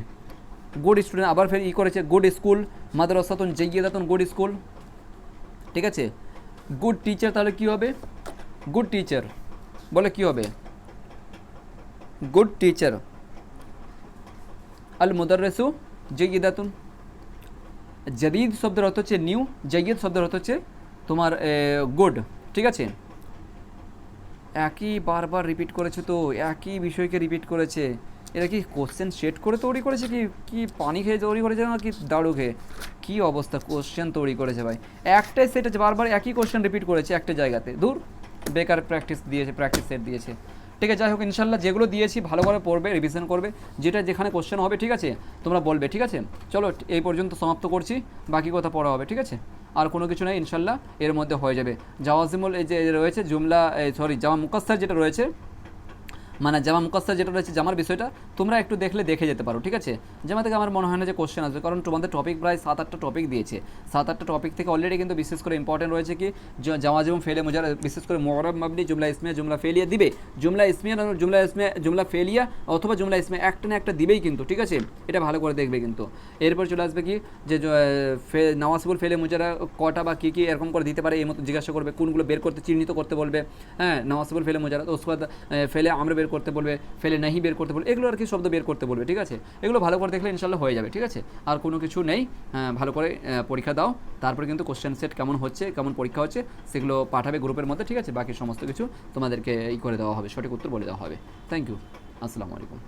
গুড স্টুডেন্ট, আবার ফের করেছে গুড স্কুল, মাদ্রাসাতুন জাইয়্যিদাতুন, গুড স্কুল, ঠিক আছে। গুড টিচার, তাহলে কি হবে? গুড টিচার বলে কি হবে? Good teacher. আল মুদাররিসু জাইয়্যিদাতুন, জাদিদ শব্দের অর্থ হচ্ছে নিউ, জাইয়্যিদ শব্দের অর্থ হচ্ছে তোমার গুড, ঠিক আছে। একই বারবার রিপিট করেছে, তো একই বিষয়কে রিপিট করেছে। এরা কি কোশ্চেন সেট করে তৈরি করেছে, কি পানি খেয়ে তৈরি করেছে না কি দাড়ু খেয়ে? কী অবস্থা কোশ্চেন তৈরি করেছে ভাই, একটাই সেট আছে, বারবার একই কোশ্চেন রিপিট করেছে একটা জায়গাতে, দূর বেকার প্র্যাকটিস দিয়েছে, প্র্যাকটিস সেট দিয়েছে, ঠিক আছে। যাই হোক, ইনশাল্লাহ যেগুলো দিয়েছি ভালোভাবে পড়বে, রিভিশন করবে, যেটা যেখানে কোশ্চেন হবে, ঠিক আছে, তোমরা বলবে, ঠিক আছে। চলো এই পর্যন্ত সমাপ্ত করছি, বাকি কথা পড়া হবে, ঠিক আছে। আর কোনো কিছু নেই, ইনশাল্লাহ এর মধ্যে হয়ে যাবে। জাওয়াজিমুল এই যে রয়েছে জুমলা, সরি জামা মুকাসসার যেটা রয়েছে, মানে জামা মুকাস্সার যেটা রয়েছে জামার বিষয়টা তোমরা একটু দেখলে দেখে যেতে পারো, ঠিক আছে। জামা থেকে আমার মনে হয় না যে কোশ্চেন আসবে, কারণ তোমাদের টপিক প্রায় 7-8টা টপিক দিয়েছে। 7-8টা টপিক থেকে অলরেডি কিন্তু বিশেষ করে ইম্পর্টেন্ট রয়েছে কি জামা এবং ফেলে মুজারে, বিশেষ করে মুআরাব মাবনি, জুমলা ইসমিয়া, জুমলা ফেলিয়া দিবে। জুমলা ইসমিয়া, জুমলা ফেলিয়া অথবা জুমলা ইসমিয়া একটা না একটা দিবেই কিন্তু, ঠিক আছে। এটা ভালো করে দেখবে কিন্তু। এরপর চলে আসবে কি যে নওয়াসিবুল ফেলে মুজারা কটা বা কী কী এরকম করে দিতে পারে এই মতো জিজ্ঞাসা করবে, কোনগুলো বের করতে চিহ্নিত করতে বলবে। হ্যাঁ, নওয়াসিবুল ফেলে মুজারা, ওসবাদ ফেলে আমরা বের করতে বলবে, ফেলে নাহি বের করতে বলবে, এগুলো আর কি শব্দ বের করতে বলবে, ঠিক আছে। এগুলো ভালো করে দেখলে ইনশাল্লাহ হয়ে যাবে, ঠিক আছে। আর কোনো কিছু নেই, ভালো করে পরীক্ষা দাও, তারপরে কিন্তু কোশ্চেন সেট কেমন হচ্ছে, কেমন পরীক্ষা হচ্ছে সেগুলো পাঠাবে গ্রুপের মধ্যে, ঠিক আছে। বাকি সমস্ত কিছু তোমাদেরকে করে দেওয়া হবে, সঠিক উত্তর বলে দেওয়া হবে। থ্যাংক ইউ, আসসালামু আলাইকুম।